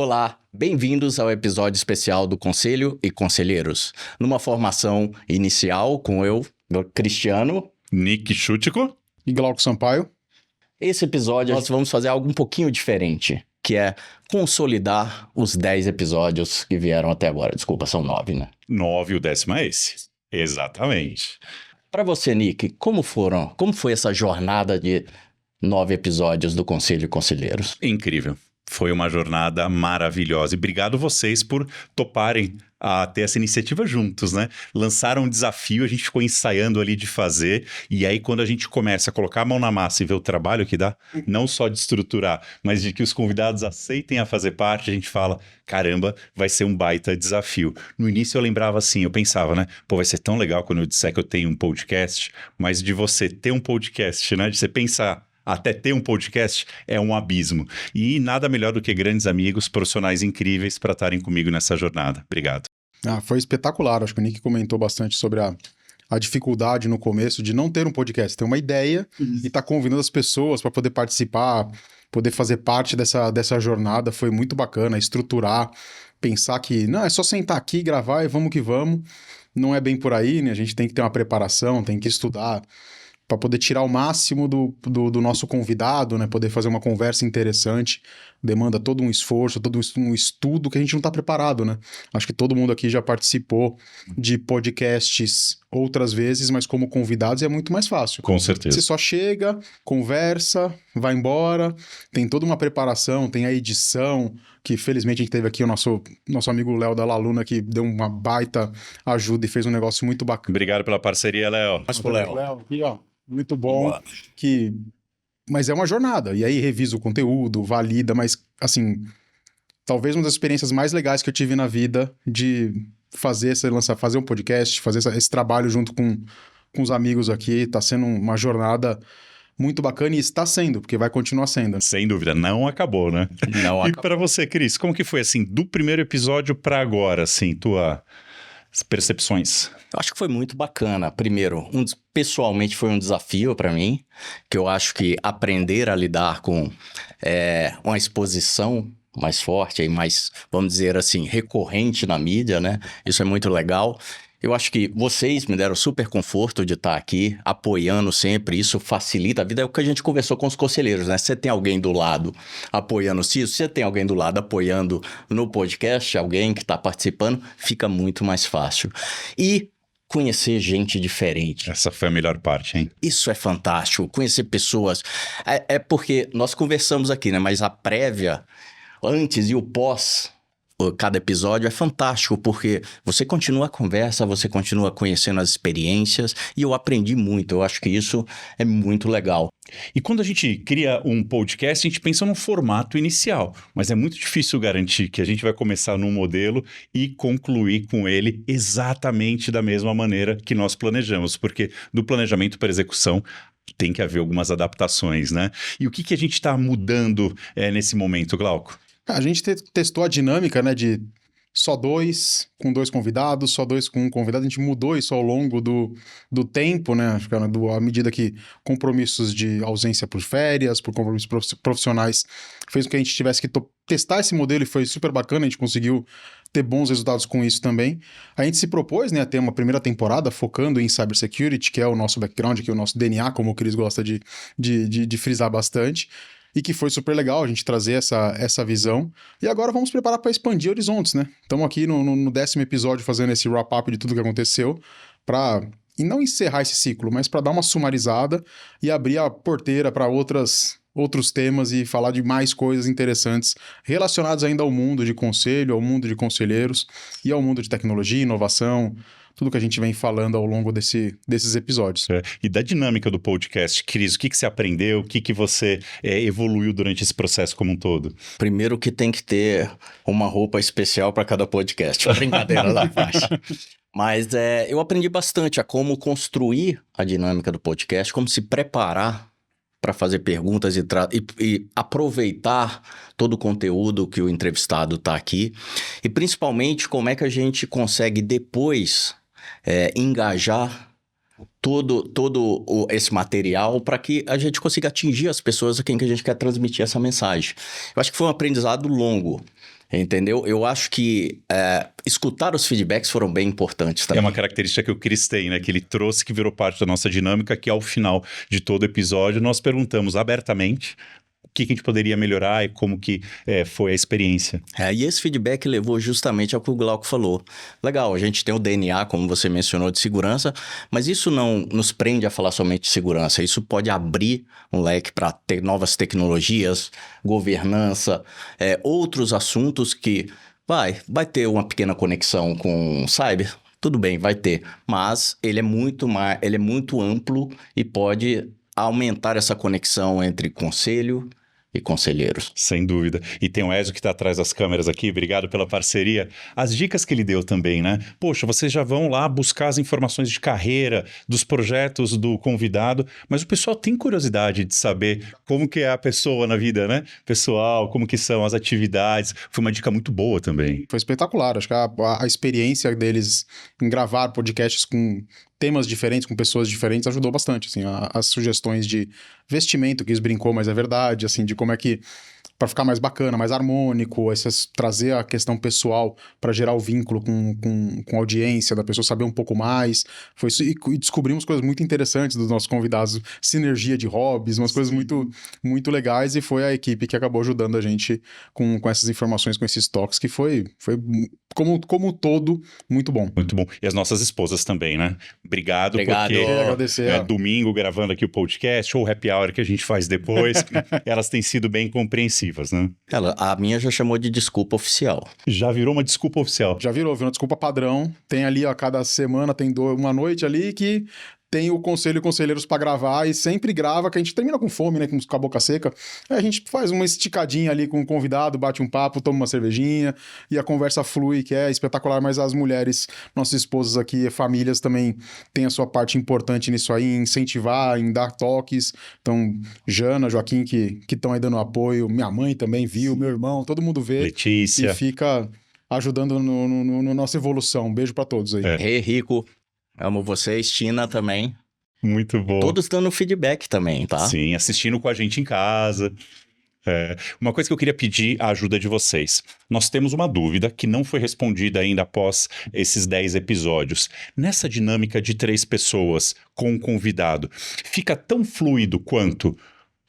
Olá, bem-vindos ao episódio especial do Conselho e Conselheiros, numa formação inicial com eu, Cristiano, Nick Chútico e Glauco Sampaio. Esse episódio nós vamos fazer algo um pouquinho diferente, que é consolidar os 10 episódios que vieram até agora. Desculpa, são 9, né? 9, o 10º é esse. Exatamente. Para você, Nick, como foi essa jornada de 9 episódios do Conselho e Conselheiros? Incrível. Foi uma jornada maravilhosa. E obrigado vocês por toparem a ter essa iniciativa juntos, né? Lançaram um desafio, a gente ficou ensaiando ali de fazer. E aí, quando a gente começa a colocar a mão na massa e ver o trabalho que dá, não só de estruturar, mas de que os convidados aceitem a fazer parte, a gente fala, caramba, vai ser um baita desafio. No início eu lembrava assim, eu pensava, né? Pô, vai ser tão legal quando eu disser que eu tenho um podcast, mas de você ter um podcast, né? De você pensar até ter um podcast é um abismo. E nada melhor do que grandes amigos, profissionais incríveis para estarem comigo nessa jornada. Obrigado. Foi espetacular. Acho que o Nick comentou bastante sobre a dificuldade no começo de não ter um podcast. Ter uma ideia e estar convidando as pessoas para poder participar, poder fazer parte dessa jornada. Foi muito bacana. Estruturar, pensar que não, é só sentar aqui, gravar e vamos que vamos. Não é bem por aí, né? A gente tem que ter uma preparação, tem que estudar para poder tirar o máximo do nosso convidado, né? Poder fazer uma conversa interessante, demanda todo um esforço, todo um estudo que a gente não está preparado, né? Acho que todo mundo aqui já participou de podcasts outras vezes, mas como convidados é muito mais fácil. Com certeza. Você só chega, conversa, vai embora, tem toda uma preparação, tem a edição, que felizmente a gente teve aqui o nosso amigo Léo da Laluna, que deu uma baita ajuda e fez um negócio muito bacana. Obrigado pela parceria, Léo. Mas pro Léo. Léo aqui, ó. Muito bom, mas é uma jornada, e aí revisa o conteúdo, valida, mas assim, talvez uma das experiências mais legais que eu tive na vida de fazer um podcast, fazer esse trabalho junto com os amigos aqui, tá sendo uma jornada muito bacana e está sendo, porque vai continuar sendo. Sem dúvida, não acabou, né? Não acabou. E para você, Cris, como que foi assim, do primeiro episódio para agora, assim, tuas percepções? Eu acho que foi muito bacana. Primeiro, pessoalmente foi um desafio para mim, que eu acho que aprender a lidar com uma exposição mais forte e mais, vamos dizer assim, recorrente na mídia, né? Isso é muito legal. Eu acho que vocês me deram super conforto de estar aqui, apoiando sempre, isso facilita a vida. É o que a gente conversou com os conselheiros, né? Você tem alguém do lado apoiando isso, você tem alguém do lado apoiando no podcast, alguém que está participando, fica muito mais fácil. E conhecer gente diferente. Essa foi a melhor parte, hein? Isso é fantástico, conhecer pessoas. É porque nós conversamos aqui, né? Mas a prévia, antes e o pós cada episódio é fantástico, porque você continua a conversa, você continua conhecendo as experiências, e eu aprendi muito, eu acho que isso é muito legal. E quando a gente cria um podcast, a gente pensa num formato inicial, mas é muito difícil garantir que a gente vai começar num modelo e concluir com ele exatamente da mesma maneira que nós planejamos, porque do planejamento para execução tem que haver algumas adaptações, né? E o que a gente está mudando nesse momento, Glauco? A gente testou a dinâmica, né, de só 2 com 2 convidados, só 2 com um convidado. A gente mudou isso ao longo do tempo, né, acho que à medida que compromissos de ausência por férias, por compromissos profissionais, fez com que a gente tivesse que testar esse modelo e foi super bacana, a gente conseguiu ter bons resultados com isso também. A gente se propôs, né, a ter uma primeira temporada focando em cybersecurity, que é o nosso background, que é o nosso DNA, como o Cris gosta de frisar bastante. E que foi super legal a gente trazer essa visão. E agora vamos preparar para expandir horizontes, né? Estamos aqui no 10º episódio fazendo esse wrap-up de tudo que aconteceu e não encerrar esse ciclo, mas para dar uma sumarizada e abrir a porteira para outros temas e falar de mais coisas interessantes relacionadas ainda ao mundo de conselho, ao mundo de conselheiros e ao mundo de tecnologia, inovação, tudo que a gente vem falando ao longo desses episódios. E da dinâmica do podcast, Cris, o que você aprendeu, o que você evoluiu durante esse processo como um todo? Primeiro que tem que ter uma roupa especial para cada podcast. Brincadeira da parte. Mas eu aprendi bastante a como construir a dinâmica do podcast, como se preparar para fazer perguntas e aproveitar todo o conteúdo que o entrevistado está aqui. E principalmente como é que a gente consegue depois engajar todo esse material para que a gente consiga atingir as pessoas a quem que a gente quer transmitir essa mensagem. Eu acho que foi um aprendizado longo. Entendeu? Eu acho que escutar os feedbacks foram bem importantes É também. uma característica que o Cris tem, né? Que ele trouxe, que virou parte da nossa dinâmica, que ao final de todo episódio nós perguntamos abertamente o que a gente poderia melhorar e como que foi a experiência. E esse feedback levou justamente ao que o Glauco falou. Legal, a gente tem o DNA, como você mencionou, de segurança, mas isso não nos prende a falar somente de segurança. Isso pode abrir um leque para ter novas tecnologias, governança, outros assuntos que vai ter uma pequena conexão com cyber. Tudo bem, vai ter, mas ele é muito amplo e pode aumentar essa conexão entre conselho e conselheiros. Sem dúvida. E tem o Ezio que está atrás das câmeras aqui, obrigado pela parceria. As dicas que ele deu também, né? Poxa, vocês já vão lá buscar as informações de carreira, dos projetos do convidado, mas o pessoal tem curiosidade de saber como que é a pessoa na vida, né? Pessoal, como que são as atividades. Foi uma dica muito boa também. Foi espetacular. Acho que a experiência deles em gravar podcasts com temas diferentes, com pessoas diferentes, ajudou bastante, assim, as sugestões de vestimento, que eles brincou, mas é verdade, assim, de como é que, para ficar mais bacana, mais harmônico, trazer a questão pessoal para gerar o vínculo com a audiência, da pessoa saber um pouco mais, foi isso, e descobrimos coisas muito interessantes dos nossos convidados, sinergia de hobbies, umas coisas muito, muito legais, e foi a equipe que acabou ajudando a gente com essas informações, com esses toques, que foi como um todo, muito bom. Muito bom. E as nossas esposas também, né? Obrigado. Porque agradecer. Domingo gravando aqui o podcast, ou o happy hour que a gente faz depois, elas têm sido bem compreensivas, né? A minha já chamou de desculpa oficial. Já virou uma desculpa oficial. Já virou uma desculpa padrão. Tem ali, ó, cada semana tem uma noite ali que tem o conselho e conselheiros para gravar e sempre grava, que a gente termina com fome, né, com a boca seca. Aí a gente faz uma esticadinha ali com o convidado, bate um papo, toma uma cervejinha e a conversa flui, que é espetacular, mas as mulheres, nossas esposas aqui, famílias também têm a sua parte importante nisso aí, em incentivar, em dar toques. Então, Jana, Joaquim, que estão aí dando apoio, minha mãe também viu, meu irmão, todo mundo vê. Letícia. E fica ajudando no nossa evolução. Um beijo para todos aí. Rei Rico, amo vocês. Tina também. Muito bom. Todos dando feedback também, tá? Sim, assistindo com a gente em casa. Uma coisa que eu queria pedir a ajuda de vocês. Nós temos uma dúvida que não foi respondida ainda após esses 10 episódios. Nessa dinâmica de 3 pessoas com um convidado, fica tão fluido quanto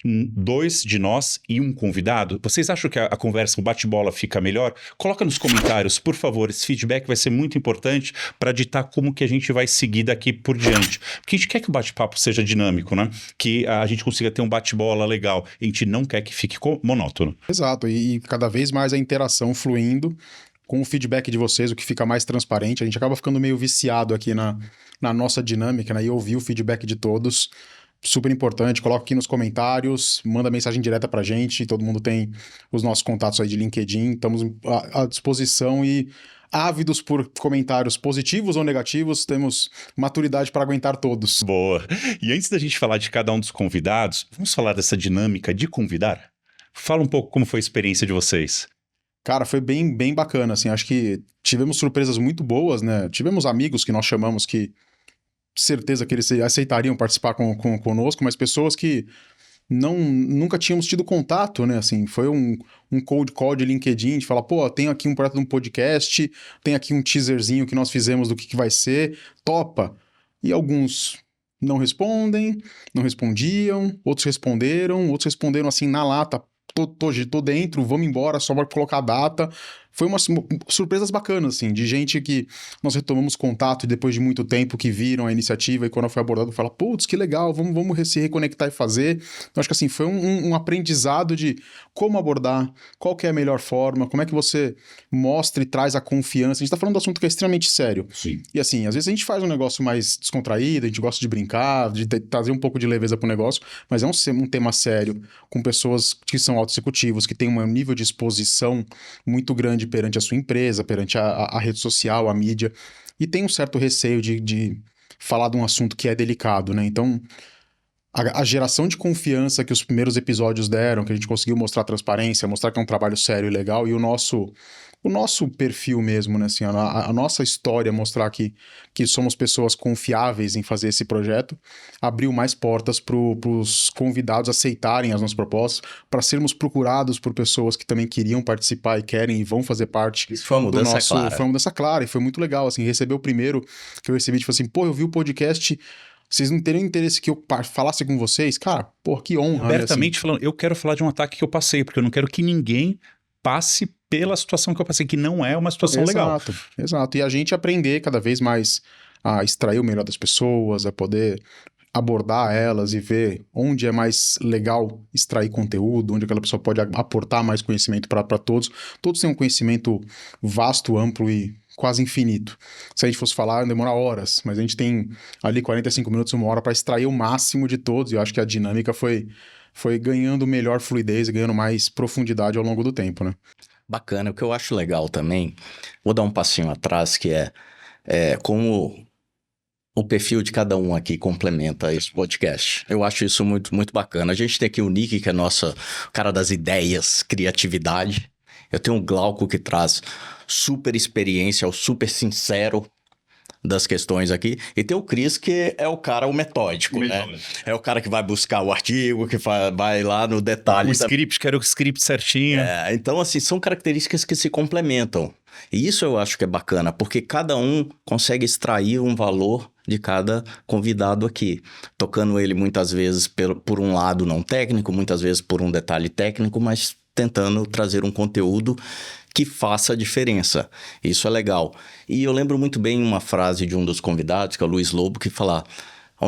2 de nós e um convidado? Vocês acham que a conversa, o bate-bola fica melhor? Coloca nos comentários, por favor. Esse feedback vai ser muito importante para ditar como que a gente vai seguir daqui por diante. Porque a gente quer que o bate-papo seja dinâmico, né? Que a gente consiga ter um bate-bola legal. A gente não quer que fique monótono. Exato. E cada vez mais a interação fluindo com o feedback de vocês, o que fica mais transparente. A gente acaba ficando meio viciado aqui na nossa dinâmica, né? E ouvir o feedback de todos. Super importante, coloca aqui nos comentários, manda mensagem direta pra gente, todo mundo tem os nossos contatos aí de LinkedIn, estamos à disposição e ávidos por comentários positivos ou negativos, temos maturidade para aguentar todos. Boa! E antes da gente falar de cada um dos convidados, vamos falar dessa dinâmica de convidar? Fala um pouco como foi a experiência de vocês. Cara, foi bem, bem bacana, assim, acho que tivemos surpresas muito boas, né? Tivemos amigos que nós chamamos que certeza que eles aceitariam participar conosco, mas pessoas que nunca tínhamos tido contato, né? Assim, foi um cold call de LinkedIn, de falar, pô, tenho aqui um projeto de um podcast, tem aqui um teaserzinho que nós fizemos do que vai ser, topa. E alguns não respondem, não respondiam, outros responderam assim na lata, tô dentro, vamos embora, só para colocar a data. Foi surpresas bacanas, assim, de gente que nós retomamos contato depois de muito tempo, que viram a iniciativa e quando foi abordado, fala, putz, que legal, vamos se reconectar e fazer. Então, acho que assim, foi um aprendizado de como abordar, qual que é a melhor forma, como é que você mostra e traz a confiança. A gente tá falando de um assunto que é extremamente sério. Sim. E assim, às vezes a gente faz um negócio mais descontraído, a gente gosta de brincar, de trazer um pouco de leveza pro negócio, mas é um tema sério, com pessoas que são auto-executivos, que têm um nível de exposição muito grande perante a sua empresa, perante a rede social, a mídia, e tem um certo receio de falar de um assunto que é delicado, né? Então, a geração de confiança que os primeiros episódios deram, que a gente conseguiu mostrar transparência, mostrar que é um trabalho sério e legal, e o o nosso perfil mesmo, né? Assim, a nossa história, mostrar que somos pessoas confiáveis em fazer esse projeto, abriu mais portas para os convidados aceitarem as nossas propostas, para sermos procurados por pessoas que também queriam participar e querem e vão fazer parte. Isso foi uma do mudança nosso. clara. Foi uma mudança clara e foi muito legal. Assim, receber o primeiro que eu recebi, tipo assim, pô, eu vi o podcast. Vocês não teriam interesse que eu falasse com vocês? Cara, pô, que honra. Abertamente falando, eu quero falar de um ataque que eu passei, porque eu não quero que ninguém passe pela situação que eu passei, que não é uma situação legal. Exato. E a gente aprender cada vez mais a extrair o melhor das pessoas, a poder abordar elas e ver onde é mais legal extrair conteúdo, onde aquela pessoa pode aportar mais conhecimento para todos. Todos têm um conhecimento vasto, amplo e quase infinito. Se a gente fosse falar, demora horas, mas a gente tem ali 45 minutos, 1 hora para extrair o máximo de todos, e eu acho que a dinâmica foi ganhando melhor fluidez e ganhando mais profundidade ao longo do tempo, né? Bacana. O que eu acho legal também, vou dar um passinho atrás, que é como o perfil de cada um aqui complementa esse podcast. Eu acho isso muito, muito bacana. A gente tem aqui o Nick, que é nosso cara das ideias, criatividade. Eu tenho o Glauco, que traz super experiência, o super sincero das questões aqui. E tem o Cris, que é o cara, o metódico, né? É o cara que vai buscar o artigo, que vai lá no detalhe. O script, quero o script certinho. Então, assim, são características que se complementam. E isso eu acho que é bacana, porque cada um consegue extrair um valor de cada convidado aqui, tocando ele muitas vezes por um lado não técnico, muitas vezes por um detalhe técnico, mas tentando trazer um conteúdo que faça a diferença. Isso é legal. E eu lembro muito bem uma frase de um dos convidados, que é o Luiz Lobo, que fala: o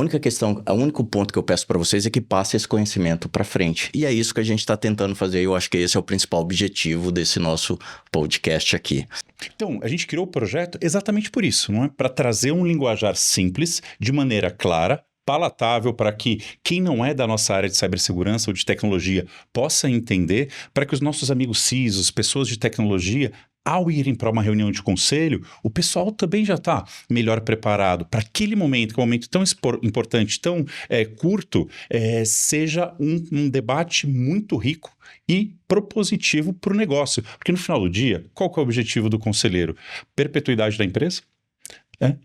único ponto que eu peço para vocês é que passe esse conhecimento para frente. E é isso que a gente está tentando fazer. Eu acho que esse é o principal objetivo desse nosso podcast aqui. Então, a gente criou o projeto exatamente por isso, não é? Para trazer um linguajar simples, de maneira clara, palatável, para que quem não é da nossa área de cibersegurança ou de tecnologia possa entender, para que os nossos amigos CISOs, pessoas de tecnologia, ao irem para uma reunião de conselho, o pessoal também já está melhor preparado para aquele momento, que é um momento tão importante, tão curto, seja um debate muito rico e propositivo para o negócio. Porque no final do dia, qual que é o objetivo do conselheiro? Perpetuidade da empresa?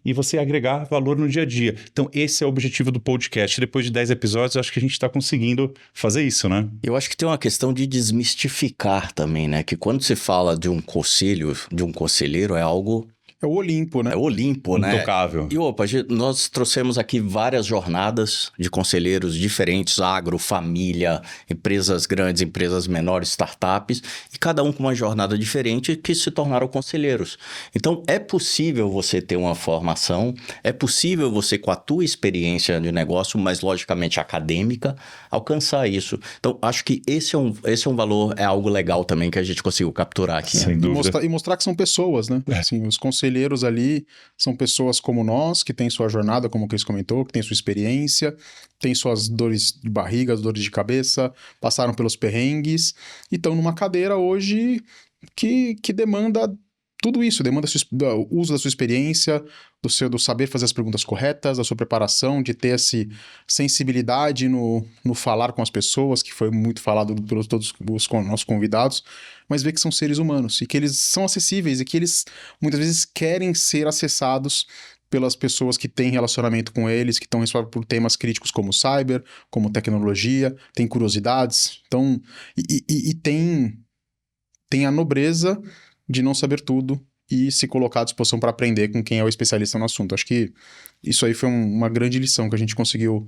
E você agregar valor no dia a dia. Então, esse é o objetivo do podcast. Depois de 10 episódios, eu acho que a gente está conseguindo fazer isso, né? Eu acho que tem uma questão de desmistificar também, né? Que quando se fala de um conselho, de um conselheiro, é algo... É o Olimpo, né? É o Olimpo, né? Intocável. E nós trouxemos aqui várias jornadas de conselheiros diferentes, agro, família, empresas grandes, empresas menores, startups, e cada um com uma jornada diferente que se tornaram conselheiros. Então, é possível você ter uma formação, é possível você, com a tua experiência de negócio, mas logicamente acadêmica, alcançar isso. Então, acho que esse é um valor, é algo legal também que a gente conseguiu capturar aqui. Sem dúvida. E mostrar que são pessoas, né? Assim, os conselheiros ali são pessoas como nós, que têm sua jornada, como o Cris comentou, que têm sua experiência, têm suas dores de barriga, dores de cabeça, passaram pelos perrengues e estão numa cadeira hoje que demanda tudo isso, demanda o uso da sua experiência, do saber fazer as perguntas corretas, da sua preparação, de ter essa sensibilidade no falar com as pessoas, que foi muito falado pelos todos os nossos convidados, mas ver que são seres humanos e que eles são acessíveis e que eles muitas vezes querem ser acessados pelas pessoas que têm relacionamento com eles, que estão responsáveis por temas críticos como cyber, como tecnologia, têm curiosidades, então, e tem a nobreza de não saber tudo e se colocar à disposição para aprender com quem é o especialista no assunto. Acho que isso aí foi uma grande lição que a gente conseguiu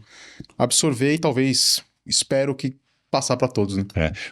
absorver e talvez, espero que passar para todos, né?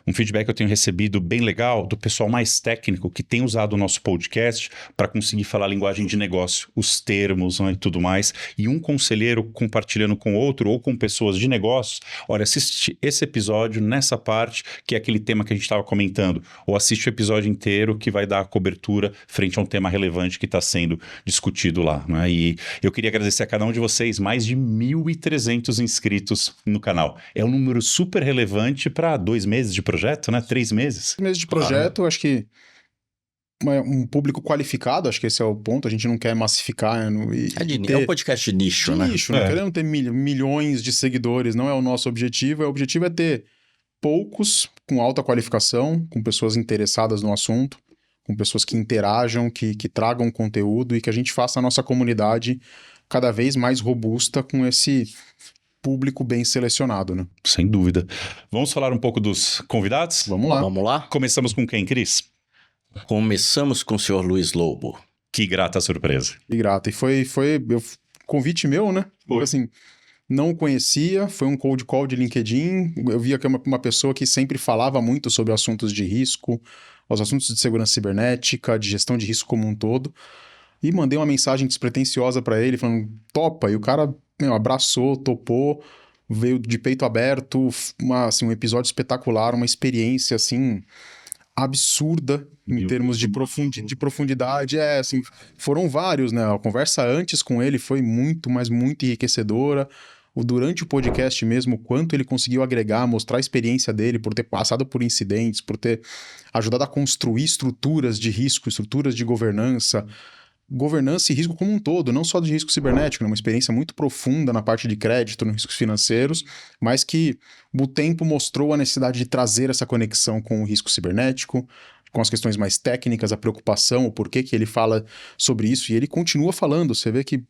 Um feedback que eu tenho recebido bem legal do pessoal mais técnico que tem usado o nosso podcast para conseguir falar a linguagem de negócio, os termos, né, e tudo mais. E um conselheiro compartilhando com outro ou com pessoas de negócios, olha, assiste esse episódio nessa parte, que é aquele tema que a gente estava comentando, ou assiste o episódio inteiro que vai dar a cobertura frente a um tema relevante que está sendo discutido lá, né? E eu queria agradecer a cada um de vocês, mais de 1.300 inscritos no canal. É um número super relevante para 2 meses de projeto, né? 3 meses. 3 meses de projeto, acho que um público qualificado, acho que esse é o ponto, a gente não quer massificar. É um podcast de nicho, né? Nicho, né? Querendo ter milhões de seguidores, não é o nosso objetivo. O objetivo é ter poucos com alta qualificação, com pessoas interessadas no assunto, com pessoas que interajam, que tragam conteúdo e que a gente faça a nossa comunidade cada vez mais robusta com esse público bem selecionado, né? Sem dúvida. Vamos falar um pouco dos convidados? Vamos lá. Vamos lá? Começamos com quem, Cris? Começamos com o senhor Luiz Lobo. Que grata surpresa. E grato. E foi convite meu, né? Foi. Assim, não o conhecia, foi um cold call de LinkedIn. Eu via que é uma pessoa que sempre falava muito sobre assuntos de risco, os assuntos de segurança cibernética, de gestão de risco como um todo. E mandei uma mensagem despretensiosa para ele, falando, topa. E o cara abraçou, topou, veio de peito aberto, um episódio espetacular, uma experiência, assim, absurda em termos de profundidade. Assim, foram vários, né? A conversa antes com ele foi muito, mas muito enriquecedora. Durante o podcast mesmo, quanto ele conseguiu agregar, mostrar a experiência dele, por ter passado por incidentes, por ter ajudado a construir estruturas de risco, estruturas de governança e risco como um todo, não só de risco cibernético, né? Uma experiência muito profunda na parte de crédito, nos riscos financeiros, mas que o tempo mostrou a necessidade de trazer essa conexão com o risco cibernético, com as questões mais técnicas, a preocupação, o porquê que ele fala sobre isso, e ele continua falando. Você vê que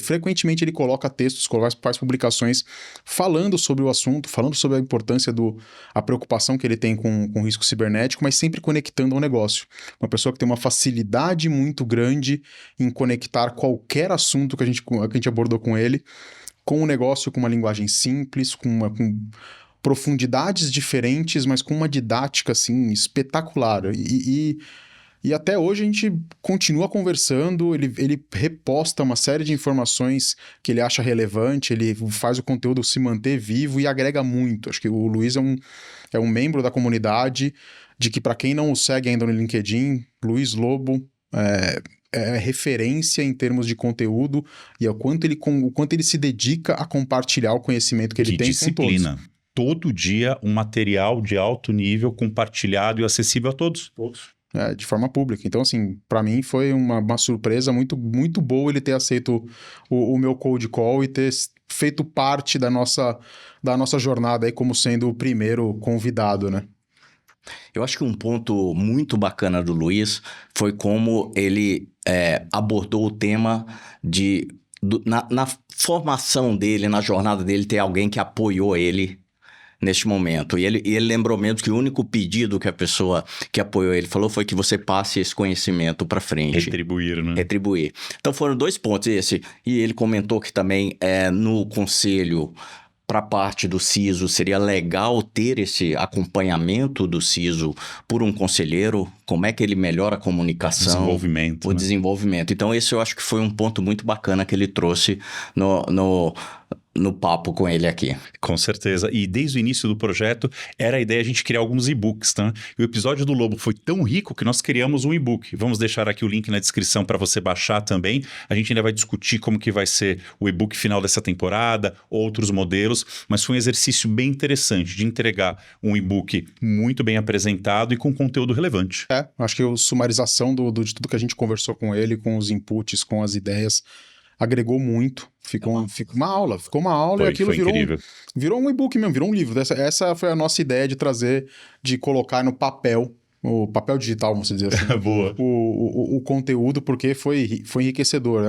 frequentemente ele coloca textos, faz publicações falando sobre o assunto, falando sobre a importância a preocupação que ele tem com o risco cibernético, mas sempre conectando ao negócio. Uma pessoa que tem uma facilidade muito grande em conectar qualquer assunto que a gente abordou com ele, com o negócio, com uma linguagem simples, com profundidades diferentes, mas com uma didática assim espetacular. E até hoje a gente continua conversando, ele reposta uma série de informações que ele acha relevante, ele faz o conteúdo se manter vivo e agrega muito. Acho que o Luiz é um membro da comunidade, de que para quem não o segue ainda no LinkedIn, Luiz Lobo é referência em termos de conteúdo e o quanto ele se dedica a compartilhar o conhecimento que ele tem disciplina. com todos. Todo dia um material de alto nível compartilhado e acessível a todos. De forma pública. Então, assim, para mim foi uma surpresa muito, muito boa ele ter aceito o meu cold call e ter feito parte da nossa jornada aí como sendo o primeiro convidado, né? Eu acho que um ponto muito bacana do Luiz foi como ele abordou o tema na formação dele, na jornada dele, ter alguém que apoiou ele neste momento. E ele lembrou mesmo que o único pedido que a pessoa que apoiou ele falou foi que você passe esse conhecimento para frente. Retribuir, né? Retribuir. Então foram 2 pontos esse. E ele comentou que também no conselho, para a parte do CISO, seria legal ter esse acompanhamento do CISO por um conselheiro. Como é que ele melhora a comunicação? Desenvolvimento. O desenvolvimento. Então esse eu acho que foi um ponto muito bacana que ele trouxe no papo com ele aqui. Com certeza. E desde o início do projeto, era a ideia a gente criar alguns e-books, tá? E o episódio do Lobo foi tão rico que nós criamos um e-book. Vamos deixar aqui o link na descrição para você baixar também. A gente ainda vai discutir como que vai ser o e-book final dessa temporada, outros modelos, mas foi um exercício bem interessante de entregar um e-book muito bem apresentado e com conteúdo relevante. Acho que a sumarização de tudo que a gente conversou com ele, com os inputs, com as ideias, agregou muito. Ficou uma aula e aquilo virou um e-book mesmo, virou um livro. Essa foi a nossa ideia de trazer, de colocar no papel, o papel digital, vamos dizer assim. Boa. O conteúdo, porque foi enriquecedor.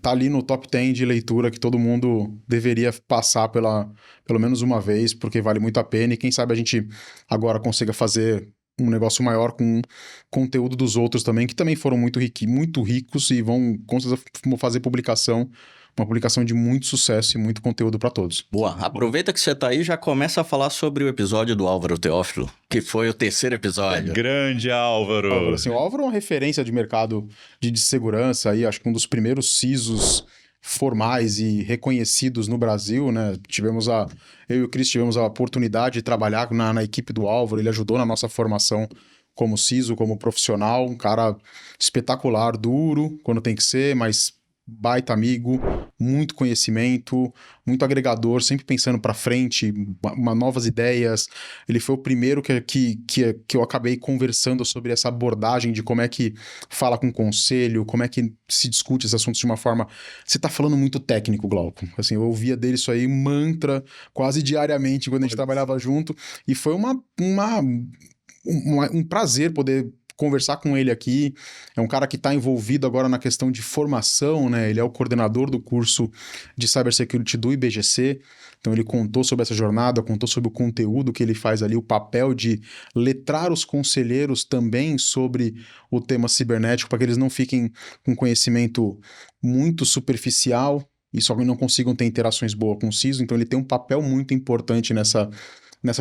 Tá ali no top 10 de leitura que todo mundo deveria passar pelo menos uma vez, porque vale muito a pena. E quem sabe a gente agora consiga fazer um negócio maior com conteúdo dos outros também, que também foram muito ricos e vão com certeza fazer uma publicação de muito sucesso e muito conteúdo para todos. Boa, aproveita que você tá aí e já começa a falar sobre o episódio do Álvaro Teófilo, que foi o 3º episódio. Grande Álvaro! O Álvaro é uma referência de mercado de segurança, aí, acho que um dos primeiros CISOs formais e reconhecidos no Brasil, né? Eu e o Cris tivemos a oportunidade de trabalhar na equipe do Álvaro, ele ajudou na nossa formação como CISO, como profissional, um cara espetacular, duro, quando tem que ser, mas baita amigo, muito conhecimento, muito agregador, sempre pensando para frente, novas ideias. Ele foi o primeiro que eu acabei conversando sobre essa abordagem de como é que fala com o conselho, como é que se discute esses assuntos de uma forma... Você tá falando muito técnico, Glauco. Assim, eu ouvia dele isso aí, mantra, quase diariamente, quando a gente trabalhava junto, e foi um prazer poder conversar com ele aqui. É um cara que está envolvido agora na questão de formação, né? Ele é o coordenador do curso de Cybersecurity do IBGC. Então ele contou sobre essa jornada, contou sobre o conteúdo que ele faz ali, o papel de letrar os conselheiros também sobre o tema cibernético, para que eles não fiquem com conhecimento muito superficial e só não consigam ter interações boas com o CISO. Então ele tem um papel muito importante nessa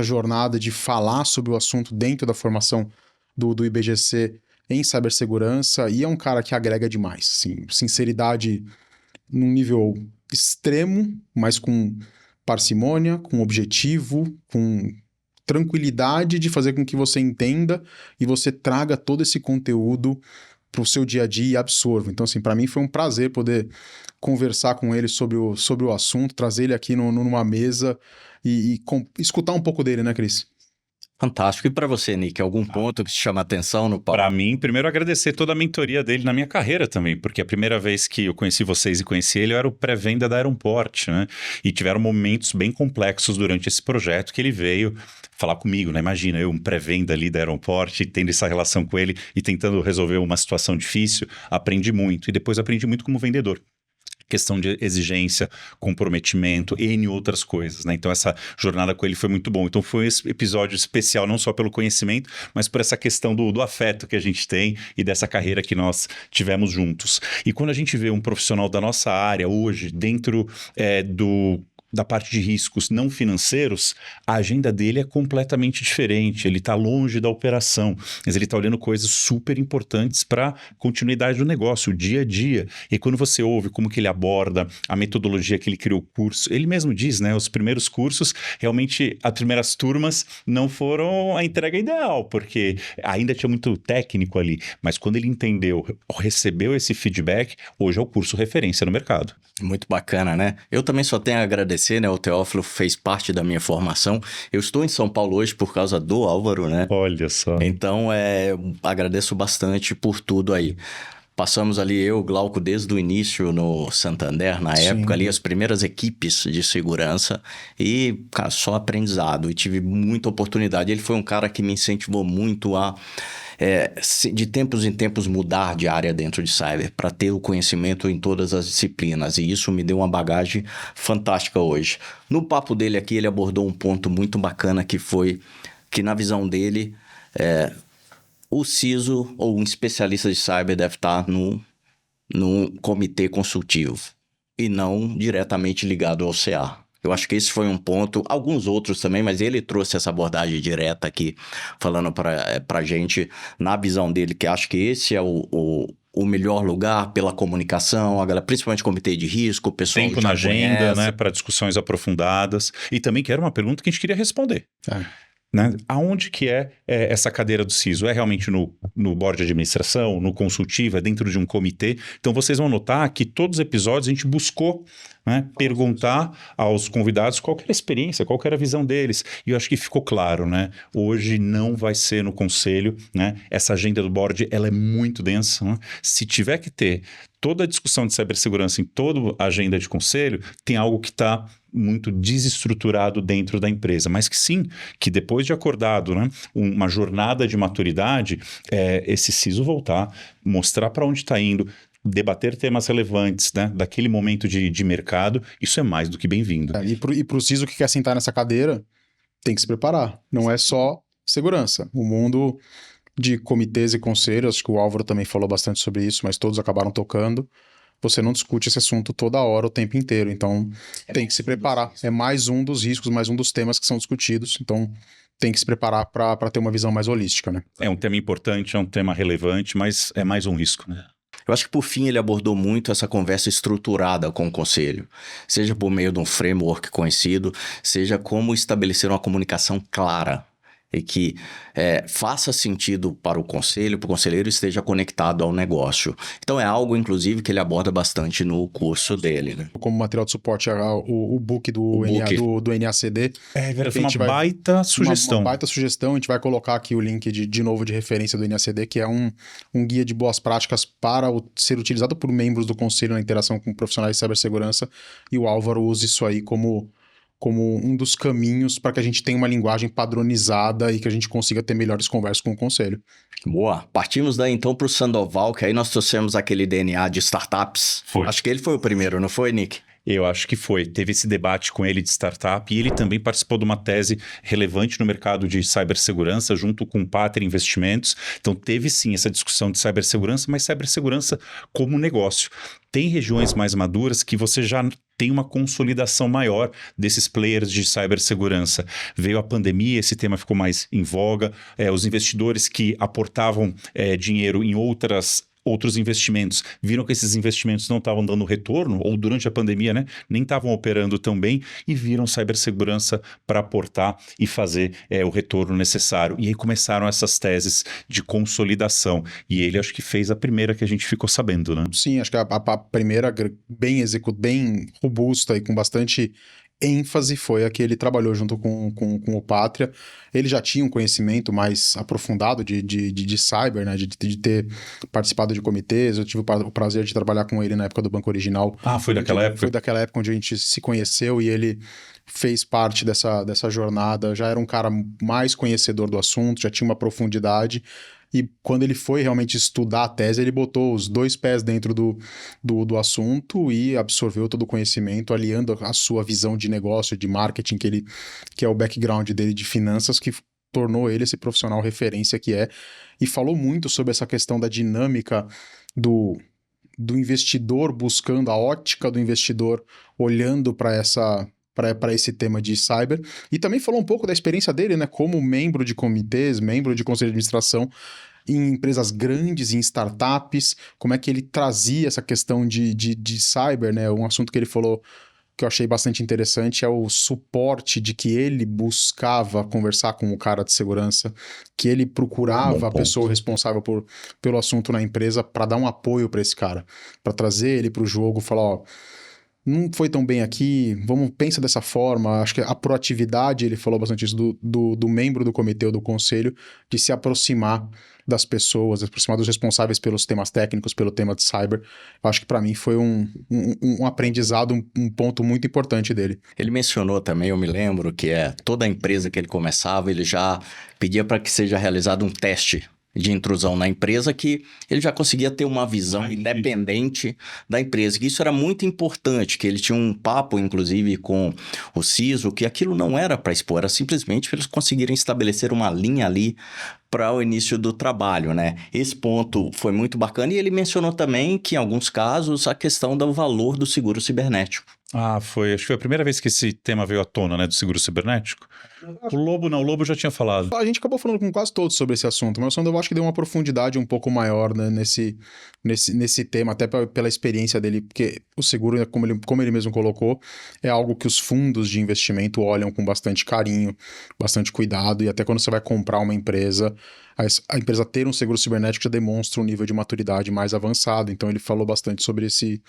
jornada de falar sobre o assunto dentro da formação do IBGC em cibersegurança, e é um cara que agrega demais, assim, sinceridade num nível extremo, mas com parcimônia, com objetivo, com tranquilidade de fazer com que você entenda e você traga todo esse conteúdo para o seu dia a dia e absorva. Então, assim, para mim foi um prazer poder conversar com ele sobre o assunto, trazer ele aqui numa mesa e escutar um pouco dele, né, Cris? Fantástico. E para você, Nick, algum ponto que te chama a atenção no papo? Para mim, primeiro agradecer toda a mentoria dele na minha carreira também, porque a primeira vez que eu conheci vocês e conheci ele, eu era o pré-venda da Aeromport, né? E tiveram momentos bem complexos durante esse projeto que ele veio falar comigo, né? Imagina, eu, um pré-venda ali da Aeromport, tendo essa relação com ele e tentando resolver uma situação difícil, aprendi muito. E depois aprendi muito como vendedor. Questão de exigência, comprometimento, N outras coisas, né? Então essa jornada com ele foi muito bom. Então foi esse episódio especial, não só pelo conhecimento, mas por essa questão do afeto que a gente tem e dessa carreira que nós tivemos juntos. E quando a gente vê um profissional da nossa área hoje, dentro da parte de riscos não financeiros, a agenda dele é completamente diferente. Ele está longe da operação, mas ele está olhando coisas super importantes para a continuidade do negócio, o dia a dia. E quando você ouve como que ele aborda a metodologia que ele criou o curso, ele mesmo diz, né? Os primeiros cursos, realmente, as primeiras turmas não foram a entrega ideal, porque ainda tinha muito técnico ali. Mas quando ele entendeu, recebeu esse feedback, hoje é o curso referência no mercado. Muito bacana, né? Eu também só tenho a agradecer, né? O Teófilo fez parte da minha formação. Eu estou em São Paulo hoje por causa do Álvaro, né? Olha só. Então, agradeço bastante por tudo aí. Passamos ali, eu, Glauco, desde o início no Santander, na época ali, as primeiras equipes de segurança e, cara, só aprendizado. E tive muita oportunidade. Ele foi um cara que me incentivou muito a... de tempos em tempos mudar de área dentro de cyber, para ter o conhecimento em todas as disciplinas, e isso me deu uma bagagem fantástica hoje. No papo dele aqui, ele abordou um ponto muito bacana, que foi que na visão dele, o CISO ou um especialista de cyber deve estar num comitê consultivo e não diretamente ligado ao CA. Eu acho que esse foi um ponto, alguns outros também, mas ele trouxe essa abordagem direta aqui, falando pra gente, na visão dele, que acho que esse é o melhor lugar pela comunicação, principalmente comitê de risco, o pessoal tempo na agenda, né, para discussões aprofundadas. E também que era uma pergunta que a gente queria responder. Né? Aonde que é essa cadeira do CISO? É realmente no board de administração, no consultivo, é dentro de um comitê? Então vocês vão notar que todos os episódios a gente buscou, né, perguntar aos convidados qual que era a experiência, qual que era a visão deles. E eu acho que ficou claro, né? Hoje não vai ser no conselho, né? Essa agenda do board, ela é muito densa, né? Se tiver que ter toda a discussão de cibersegurança em toda a agenda de conselho, tem algo que está muito desestruturado dentro da empresa, mas que sim, que depois de acordado, né, uma jornada de maturidade, esse CISO voltar, mostrar para onde está indo, debater temas relevantes, né, daquele momento de mercado, isso é mais do que bem-vindo. E para o CISO que quer sentar nessa cadeira, tem que se preparar. Não é só segurança. O mundo de comitês e conselhos, acho que o Álvaro também falou bastante sobre isso, mas todos acabaram tocando. Você não discute esse assunto toda hora, o tempo inteiro. Então, tem que se preparar. É mais um dos riscos, mais um dos temas que são discutidos. Então, tem que se preparar para ter uma visão mais holística, né? É um tema importante, é um tema relevante, mas é mais um risco, né? Eu acho que, por fim, ele abordou muito essa conversa estruturada com o conselho. Seja por meio de um framework conhecido, seja como estabelecer uma comunicação clara e que faça sentido para o conselheiro esteja conectado ao negócio. Então é algo, inclusive, que ele aborda bastante no curso dele, né? Como material de suporte, o book do NACD. Uma baita sugestão. Uma baita sugestão, a gente vai colocar aqui o link de novo de referência do NACD, que é um guia de boas práticas para ser utilizado por membros do conselho na interação com profissionais de cibersegurança, e o Álvaro usa isso aí como como um dos caminhos para que a gente tenha uma linguagem padronizada e que a gente consiga ter melhores conversas com o conselho. Boa. Partimos daí então para o Sandoval, que aí nós trouxemos aquele DNA de startups. Foi. Acho que ele foi o primeiro, não foi, Nick? Eu acho que foi. Teve esse debate com ele de startup e ele também participou de uma tese relevante no mercado de cibersegurança junto com o Patria Investimentos. Então teve sim essa discussão de cibersegurança, mas cibersegurança como negócio. Tem regiões mais maduras que você já tem uma consolidação maior desses players de cibersegurança. Veio a pandemia, esse tema ficou mais em voga. Os investidores que aportavam dinheiro em outros investimentos, viram que esses investimentos não estavam dando retorno, ou durante a pandemia, né, nem estavam operando tão bem, e viram cibersegurança para aportar e fazer o retorno necessário. E aí começaram essas teses de consolidação. E ele acho que fez a primeira que a gente ficou sabendo, né? Sim, acho que a primeira bem robusta e com bastante ênfase foi a que ele trabalhou junto com o Patria. Ele já tinha um conhecimento mais aprofundado de cyber, né? De ter participado de comitês. Eu tive o prazer de trabalhar com ele na época do Banco Original. Ah, foi daquela época? Foi daquela época onde a gente se conheceu e ele fez parte dessa jornada. Já era um cara mais conhecedor do assunto, já tinha uma profundidade. E quando ele foi realmente estudar a tese, ele botou os 2 pés dentro do assunto e absorveu todo o conhecimento, aliando a sua visão de negócio, de marketing, que é o background dele de finanças, que tornou ele esse profissional referência que é. E falou muito sobre essa questão da dinâmica do investidor buscando a ótica do investidor, olhando para esse tema de cyber, e também falou um pouco da experiência dele, né, como membro de comitês, membro de conselho de administração em empresas grandes, em startups, como é que ele trazia essa questão de cyber, né, um assunto que ele falou que eu achei bastante interessante é o suporte de que ele buscava conversar com o cara de segurança, que ele procurava a pessoa responsável pelo assunto na empresa para dar um apoio para esse cara, para trazer ele para o jogo, falar, ó, não foi tão bem aqui, pensa dessa forma. Acho que a proatividade, ele falou bastante isso, do membro do comitê ou do conselho, de se aproximar das pessoas, aproximar dos responsáveis pelos temas técnicos, pelo tema de cyber. Acho que para mim foi um aprendizado, um ponto muito importante dele. Ele mencionou também, eu me lembro, que toda a empresa que ele começava, ele já pedia para que seja realizado um teste de intrusão na empresa, que ele já conseguia ter uma visão independente da empresa, que isso era muito importante, que ele tinha um papo, inclusive, com o CISO, que aquilo não era para expor, era simplesmente para eles conseguirem estabelecer uma linha ali para o início do trabalho, né? Esse ponto foi muito bacana, e ele mencionou também que, em alguns casos, a questão do valor do seguro cibernético. Ah, acho que foi a primeira vez que esse tema veio à tona, né, do seguro cibernético. O Lobo já tinha falado. A gente acabou falando com quase todos sobre esse assunto, mas o Sandoval acho que deu uma profundidade um pouco maior, né, nesse tema, até pela experiência dele, porque o seguro, como ele mesmo colocou, é algo que os fundos de investimento olham com bastante carinho, bastante cuidado, e até quando você vai comprar uma empresa, a empresa ter um seguro cibernético já demonstra um nível de maturidade mais avançado, então ele falou bastante sobre esse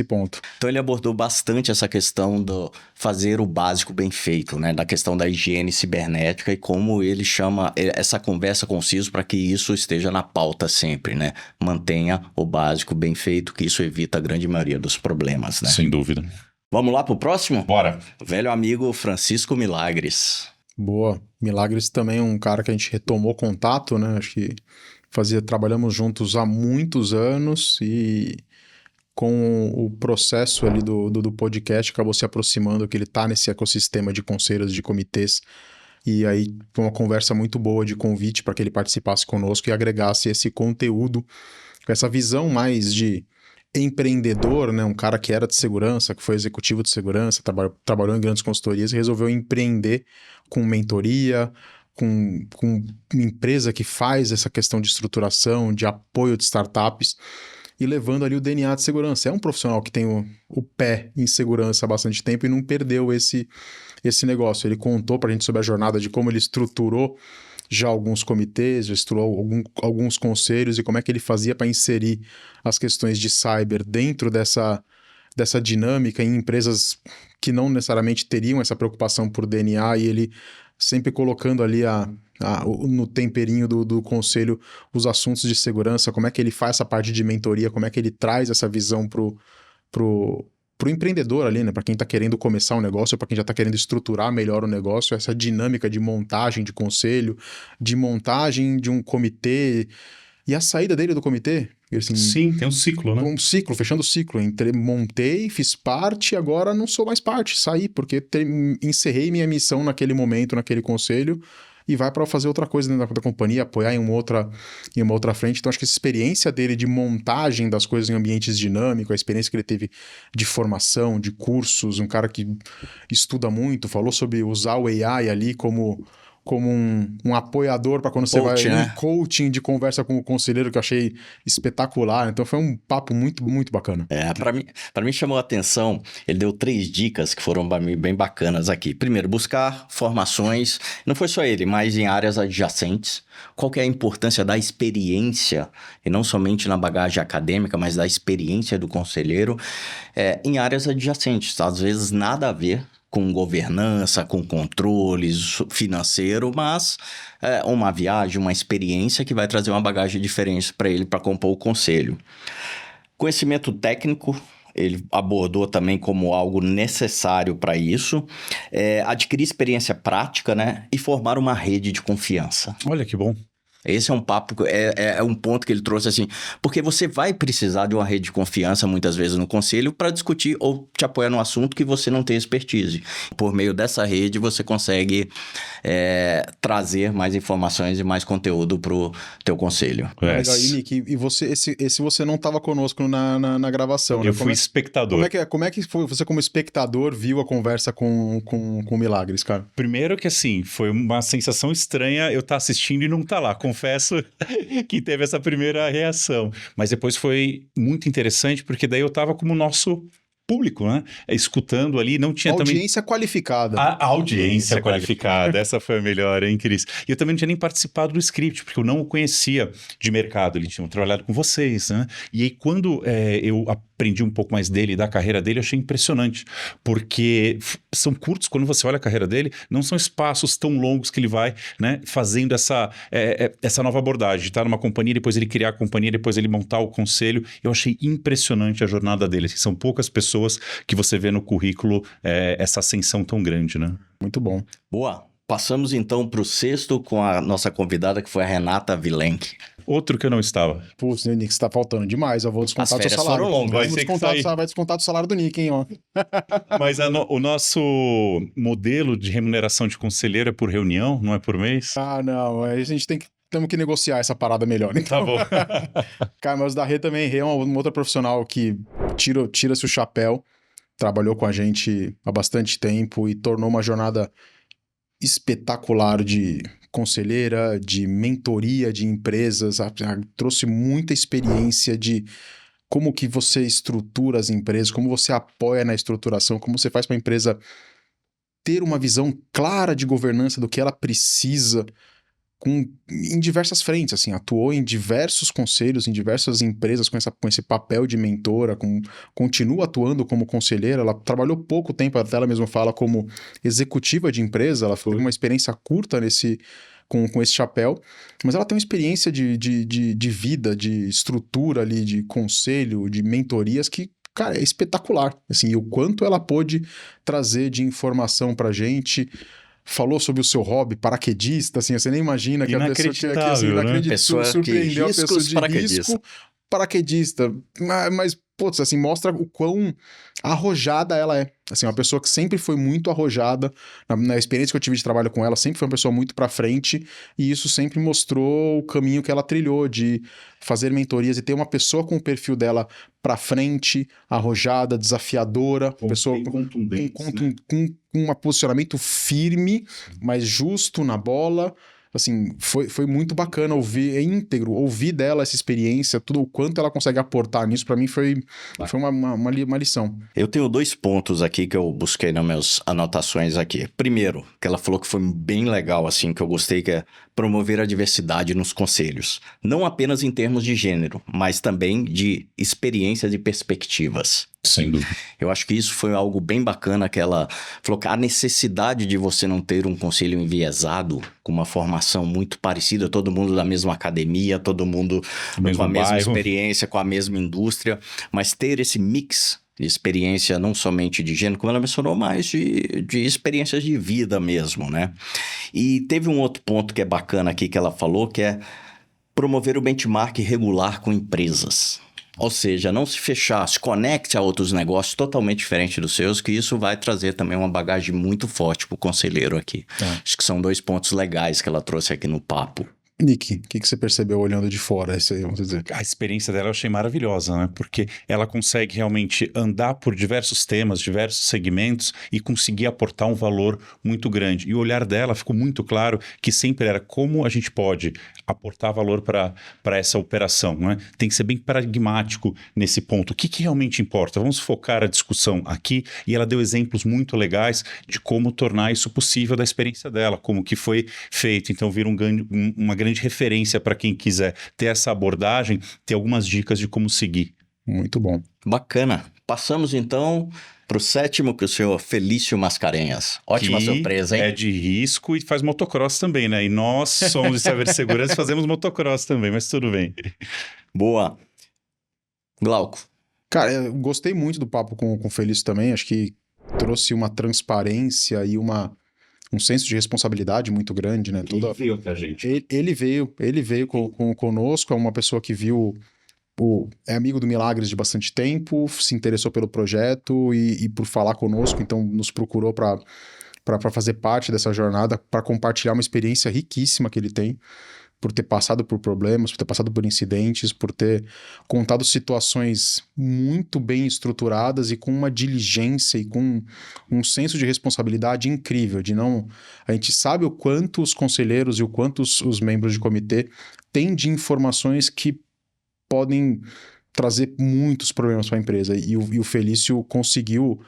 ponto. Então ele abordou bastante essa questão do fazer o básico bem feito, né, da questão da higiene cibernética, e como ele chama essa conversa com o CISO para que isso esteja na pauta sempre, né, mantenha o básico bem feito, que isso evita a grande maioria dos problemas, né. Sem dúvida. Vamos lá pro próximo? Bora. Velho amigo Francisco Milagres. Boa. Milagres também é um cara que a gente retomou contato, né? Acho que trabalhamos juntos há muitos anos e com o processo ali do podcast acabou se aproximando, que ele tá nesse ecossistema de conselhos, de comitês, e aí foi uma conversa muito boa de convite para que ele participasse conosco e agregasse esse conteúdo, com essa visão mais de empreendedor, né? Um cara que era de segurança, que foi executivo de segurança, trabalhou em grandes consultorias e resolveu empreender com mentoria, com uma empresa que faz essa questão de estruturação, de apoio de startups e levando ali o DNA de segurança. É um profissional que tem o pé em segurança há bastante tempo e não perdeu esse negócio. Ele contou pra gente sobre a jornada de como ele estruturou já alguns comitês, já estruturou alguns conselhos e como é que ele fazia para inserir as questões de cyber dentro dessa dinâmica em empresas que não necessariamente teriam essa preocupação por DNA, e ele sempre colocando ali no temperinho do conselho os assuntos de segurança, como é que ele faz essa parte de mentoria, como é que ele traz essa visão pro pro empreendedor ali, né? Para quem tá querendo começar um negócio, para quem já tá querendo estruturar melhor o negócio, essa dinâmica de montagem de conselho, de montagem de um comitê e a saída dele do comitê. Assim, Sim, tem um ciclo, né? um ciclo, fechando o ciclo. Montei, fiz parte, agora não sou mais parte. Saí, porque encerrei minha missão naquele momento, naquele conselho, e vai para fazer outra coisa dentro da companhia, apoiar em uma outra frente. Então, acho que essa experiência dele de montagem das coisas em ambientes dinâmicos, a experiência que ele teve de formação, de cursos, um cara que estuda muito, falou sobre usar o AI ali como um apoiador para quando você Coach, vai... né? Um coaching de conversa com o conselheiro que eu achei espetacular. Então, foi um papo muito, muito bacana. Para mim chamou a atenção, ele deu 3 dicas que foram para mim bem bacanas aqui. Primeiro, buscar formações, não foi só ele, mas em áreas adjacentes. Qual que é a importância da experiência, e não somente na bagagem acadêmica, mas da experiência do conselheiro em áreas adjacentes. Às vezes nada a ver com governança, com controles financeiro, mas uma viagem, uma experiência que vai trazer uma bagagem diferente para ele para compor o conselho. Conhecimento técnico, ele abordou também como algo necessário para isso. Adquirir experiência prática, né? E formar uma rede de confiança. Olha que bom. Esse é um papo, é um ponto que ele trouxe assim, porque você vai precisar de uma rede de confiança muitas vezes no conselho para discutir ou te apoiar num assunto que você não tem expertise. Por meio dessa rede você consegue trazer mais informações e mais conteúdo pro teu conselho. Legal. E Nick, e você, esse você não estava conosco na gravação, né? Eu fui espectador. Como é que foi, você como espectador viu a conversa com Milagres, cara? Primeiro que assim, foi uma sensação estranha eu estar assistindo e não estar lá. Confesso que teve essa primeira reação. Mas depois foi muito interessante, porque daí eu estava como nosso público, né? Escutando ali, não tinha audiência qualificada. A audiência qualificada, essa foi a melhor, hein, Cris? E eu também não tinha nem participado do script, porque eu não o conhecia de mercado, ele tinha trabalhado com vocês, né? E aí quando eu aprendi um pouco mais dele, da carreira dele, eu achei impressionante, porque são curtos, quando você olha a carreira dele, não são espaços tão longos que ele vai, né, fazendo essa nova abordagem, de estar numa companhia, depois ele criar a companhia, depois ele montar o conselho. Eu achei impressionante a jornada dele, assim, são poucas pessoas que você vê no currículo essa ascensão tão grande, né? Muito bom. Boa. Passamos então para o 6º com a nossa convidada, que foi a Renata Vilenque. Outro que eu não estava. Putz, Nick, você tá faltando demais. Eu vou descontar do seu salário. Vai descontar do salário do Nick, hein, ó. Mas o nosso modelo de remuneração de conselheiro é por reunião, não é por mês? Ah, não. A gente temos que negociar essa parada melhor. Então. Tá bom. Cara, mas o da Rê também, Rê é uma outra profissional que tira-se o chapéu, trabalhou com a gente há bastante tempo e tornou uma jornada espetacular de conselheira, de mentoria de empresas, trouxe muita experiência de como que você estrutura as empresas, como você apoia na estruturação, como você faz para a empresa ter uma visão clara de governança do que ela precisa em diversas frentes, assim, atuou em diversos conselhos, em diversas empresas com esse papel de mentora, continua atuando como conselheira. Ela trabalhou pouco tempo, até ela mesma fala, como executiva de empresa. Ela teve uma experiência curta com esse chapéu, mas ela tem uma experiência de vida, de estrutura ali, de conselho, de mentorias que, cara, é espetacular, assim, e o quanto ela pôde trazer de informação pra gente. Falou sobre o seu hobby, paraquedista, assim, você nem imagina que a pessoa que assim, pessoa surpreendeu que a pessoa de risco, paraquedista. Mas, putz, assim, mostra o quão arrojada ela é. Assim, uma pessoa que sempre foi muito arrojada, na experiência que eu tive de trabalho com ela, sempre foi uma pessoa muito pra frente, e isso sempre mostrou o caminho que ela trilhou de fazer mentorias e ter uma pessoa com o perfil dela pra frente, arrojada, desafiadora, pessoa com um posicionamento firme, mas justo na bola. Assim, foi muito bacana ouvir dela essa experiência, tudo o quanto ela consegue aportar nisso, pra mim foi uma lição. Eu tenho 2 pontos aqui que eu busquei nas minhas anotações aqui. Primeiro, que ela falou que foi bem legal, assim, que eu gostei, que é promover a diversidade nos conselhos. Não apenas em termos de gênero, mas também de experiências e perspectivas. Sem dúvida. Eu acho que isso foi algo bem bacana, que ela falou que a necessidade de você não ter um conselho enviesado, com uma formação muito parecida, todo mundo da mesma academia, todo mundo com a mesma experiência, com a mesma indústria, mas ter esse mix experiência não somente de gênero, como ela mencionou, mas de experiências de vida mesmo, né? E teve um outro ponto que é bacana aqui que ela falou, que é promover o benchmark regular com empresas. Ou seja, não se fechar, se conecte a outros negócios totalmente diferentes dos seus, que isso vai trazer também uma bagagem muito forte para o conselheiro aqui. Acho que são 2 pontos legais que ela trouxe aqui no papo. Nick, o que você percebeu olhando de fora? Isso aí, vamos dizer. A experiência dela eu achei maravilhosa, né? Porque ela consegue realmente andar por diversos temas, diversos segmentos e conseguir aportar um valor muito grande. E o olhar dela ficou muito claro que sempre era como a gente pode aportar valor para essa operação, né? Tem que ser bem pragmático nesse ponto. O que realmente importa? Vamos focar a discussão aqui, e ela deu exemplos muito legais de como tornar isso possível da experiência dela, como que foi feito. Então, vira uma grande referência para quem quiser ter essa abordagem, ter algumas dicas de como seguir. Muito bom. Bacana. Passamos então para o 7º, que é o senhor Felício Mascarenhas. Ótima que surpresa, hein? É de risco e faz motocross também, né? E nós somos de cibersegurança e fazemos motocross também, mas tudo bem. Boa. Glauco. Cara, eu gostei muito do papo com o Felício também. Acho que trouxe uma transparência e um senso de responsabilidade muito grande, né? Ele veio com a gente. Ele veio conosco, é uma pessoa que viu, é amigo do Milagres de bastante tempo, se interessou pelo projeto e por falar conosco, então nos procurou para fazer parte dessa jornada, para compartilhar uma experiência riquíssima que ele tem, por ter passado por problemas, por ter passado por incidentes, por ter contado situações muito bem estruturadas e com uma diligência e com um senso de responsabilidade incrível, de não... A gente sabe o quanto os conselheiros e o quanto os membros de comitê têm de informações que podem trazer muitos problemas para a empresa. E o Felício conseguiu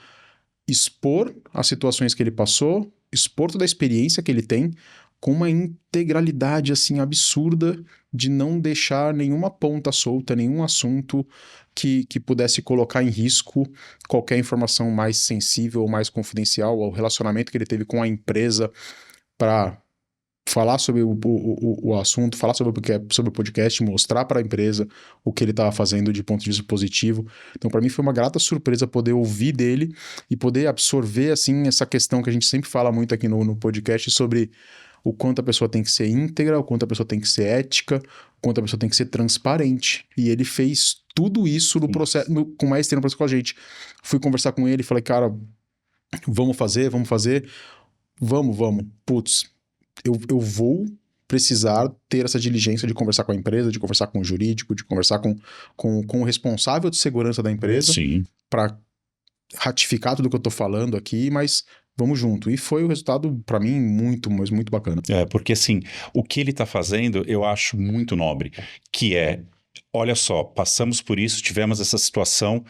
expor as situações que ele passou, expor toda a experiência que ele tem, com uma integralidade assim absurda de não deixar nenhuma ponta solta, nenhum assunto que pudesse colocar em risco qualquer informação mais sensível ou mais confidencial, o relacionamento que ele teve com a empresa para falar sobre o assunto, falar sobre o podcast, mostrar para a empresa o que ele estava fazendo de ponto de vista positivo. Então, para mim, foi uma grata surpresa poder ouvir dele e poder absorver assim essa questão que a gente sempre fala muito aqui no podcast sobre o quanto a pessoa tem que ser íntegra, o quanto a pessoa tem que ser ética, o quanto a pessoa tem que ser transparente. E ele fez tudo isso no processo, com maestria no processo com a gente. Fui conversar com ele e falei, cara, vamos fazer. Vamos. Putz, eu vou precisar ter essa diligência de conversar com a empresa, de conversar com o jurídico, de conversar com o responsável de segurança da empresa. Sim. Para ratificar tudo que eu tô falando aqui, mas... Vamos junto. E foi o resultado, para mim, muito, mas muito bacana. Porque assim, o que ele está fazendo, eu acho muito nobre, que é, olha só, passamos por isso, tivemos essa situação.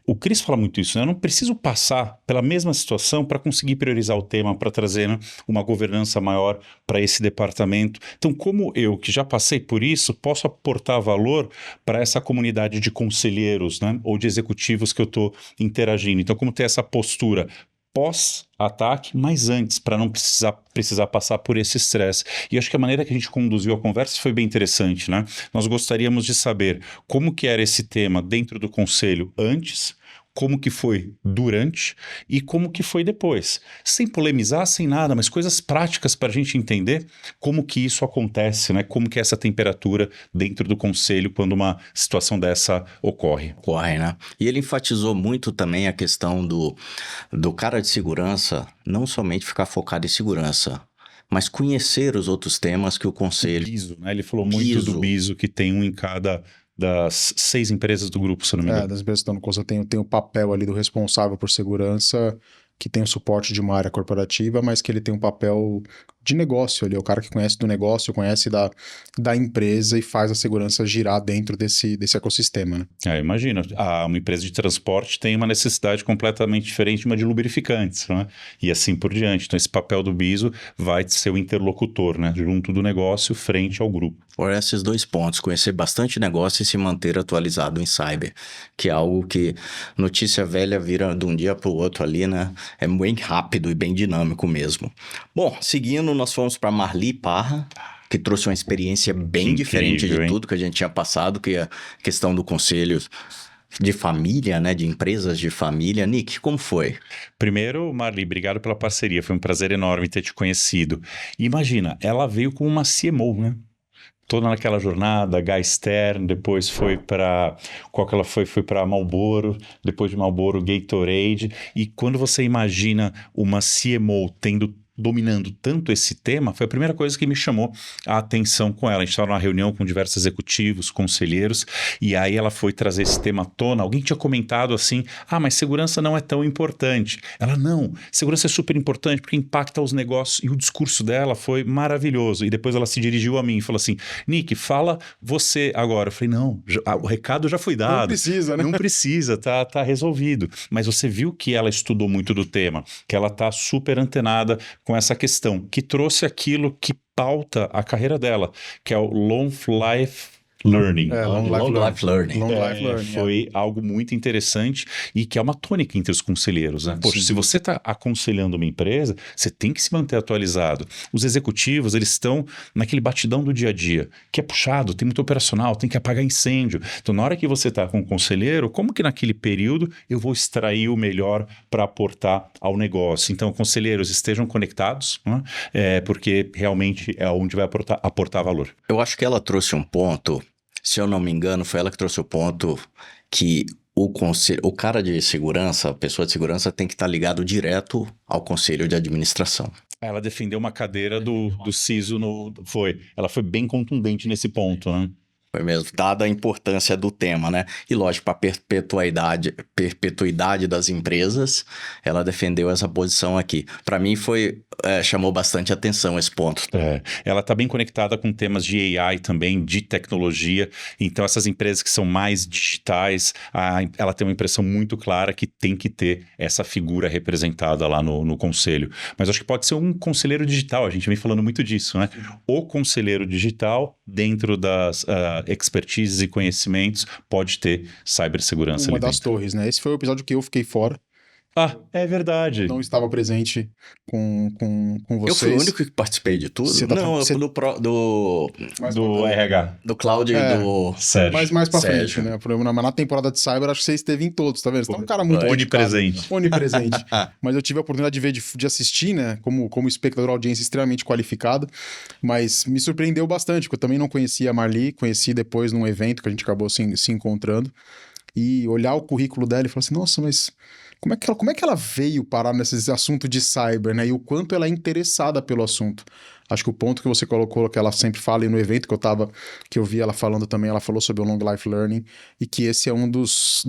O Cris fala muito isso, né? Eu não preciso passar pela mesma situação para conseguir priorizar o tema, para trazer, né, uma governança maior para esse departamento. Então, como eu, que já passei por isso, posso aportar valor para essa comunidade de conselheiros, né, ou de executivos que eu estou interagindo. Então, como ter essa postura pós-ataque, mas antes, para não precisar passar por esse estresse. E acho que a maneira que a gente conduziu a conversa foi bem interessante, né? Nós gostaríamos de saber como que era esse tema dentro do conselho antes, como que foi durante e como que foi depois. Sem polemizar, sem nada, mas coisas práticas para a gente entender como que isso acontece, né? Como que é essa temperatura dentro do conselho quando uma situação dessa ocorre. Ocorre, né? E ele enfatizou muito também a questão do cara de segurança, não somente ficar focado em segurança, mas conhecer os outros temas que o conselho... BISO, né? Ele falou muito do BISO, que tem um em cada... das 6 empresas do grupo, se não me engano. Das empresas que estão no conselho, tem o papel ali do responsável por segurança, que tem o suporte de uma área corporativa, mas que ele tem um papel de negócio ali, é o cara que conhece do negócio, conhece da empresa e faz a segurança girar dentro desse ecossistema, né? Imagina, uma empresa de transporte tem uma necessidade completamente diferente de uma de lubrificantes, né? E assim por diante. Então esse papel do BISO vai ser o interlocutor, né? Junto do negócio, frente ao grupo. Por esses 2 pontos, conhecer bastante negócio e se manter atualizado em cyber, que é algo que notícia velha vira de um dia para o outro ali, né? É bem rápido e bem dinâmico mesmo. Bom, seguindo, nós fomos para Marli Parra, que trouxe uma experiência bem diferente de tudo que a gente tinha passado, que é a questão do conselho de família, né? De empresas de família. Nick, como foi? Primeiro, Marli, obrigado pela parceria. Foi um prazer enorme ter te conhecido. E imagina, ela veio com uma CMO, né? Toda naquela jornada, Guy Stern, depois foi para... Qual que ela foi? Foi para Marlboro, depois de Marlboro, Gatorade. E quando você imagina uma CMO dominando tanto esse tema, foi a primeira coisa que me chamou a atenção com ela. A gente estava numa reunião com diversos executivos, conselheiros, e aí ela foi trazer esse tema à tona. Alguém tinha comentado assim, mas segurança não é tão importante. Ela, não, segurança é super importante porque impacta os negócios, e o discurso dela foi maravilhoso. E depois ela se dirigiu a mim e falou assim, Nick, fala você agora. Eu falei, não, o recado já foi dado. Não precisa, né? Não precisa, tá resolvido. Mas você viu que ela estudou muito do tema, que ela tá super antenada com essa questão, que trouxe aquilo que pauta a carreira dela, que é o Long Life Learning. Long Life Learning. Foi algo muito interessante e que é uma tônica entre os conselheiros, né? Poxa, se você está aconselhando uma empresa, você tem que se manter atualizado. Os executivos, eles estão naquele batidão do dia a dia, que é puxado, tem muito operacional, tem que apagar incêndio. Então, na hora que você está com um conselheiro, como que naquele período eu vou extrair o melhor para aportar ao negócio? Então, conselheiros, estejam conectados, né? Porque realmente é onde vai aportar valor. Eu acho que ela trouxe um ponto, se eu não me engano, foi ela que trouxe o ponto que o cara de segurança, a pessoa de segurança tem que estar ligado direto ao conselho de administração. Ela defendeu uma cadeira do CISO, ela foi bem contundente nesse ponto, né? Foi mesmo, dada a importância do tema, né? E lógico, para a perpetuidade das empresas, ela defendeu essa posição aqui. Para mim chamou bastante atenção esse ponto. Ela está bem conectada com temas de AI também, de tecnologia. Então, essas empresas que são mais digitais, ela tem uma impressão muito clara que tem que ter essa figura representada lá no conselho. Mas acho que pode ser um conselheiro digital, a gente vem falando muito disso, né? O conselheiro digital, dentro das expertises e conhecimentos, pode ter cibersegurança. Uma das torres, né? Esse foi o episódio que eu fiquei fora. É verdade. Não estava presente com vocês. Eu fui o único que participei de tudo? Eu fui do RH. Do Cláudio e do Sérgio. Mas mais pra Sérgio. frente, né? Mas na temporada de Cyber, acho que você esteve em todos, tá vendo? Você tá um cara muito onipresente. Onipresente. Mas eu tive a oportunidade de ver, de assistir, né? Como espectador, audiência extremamente qualificado. Mas me surpreendeu bastante, porque eu também não conhecia a Marli, conheci depois num evento que a gente acabou se encontrando. E olhar o currículo dela e falar assim, nossa, mas como é que ela veio parar nesse assunto de cyber, né? E o quanto ela é interessada pelo assunto. Acho que o ponto que você colocou, que ela sempre fala, e no evento que eu vi ela falando também, ela falou sobre o Long Life Learning, e que esse é um dos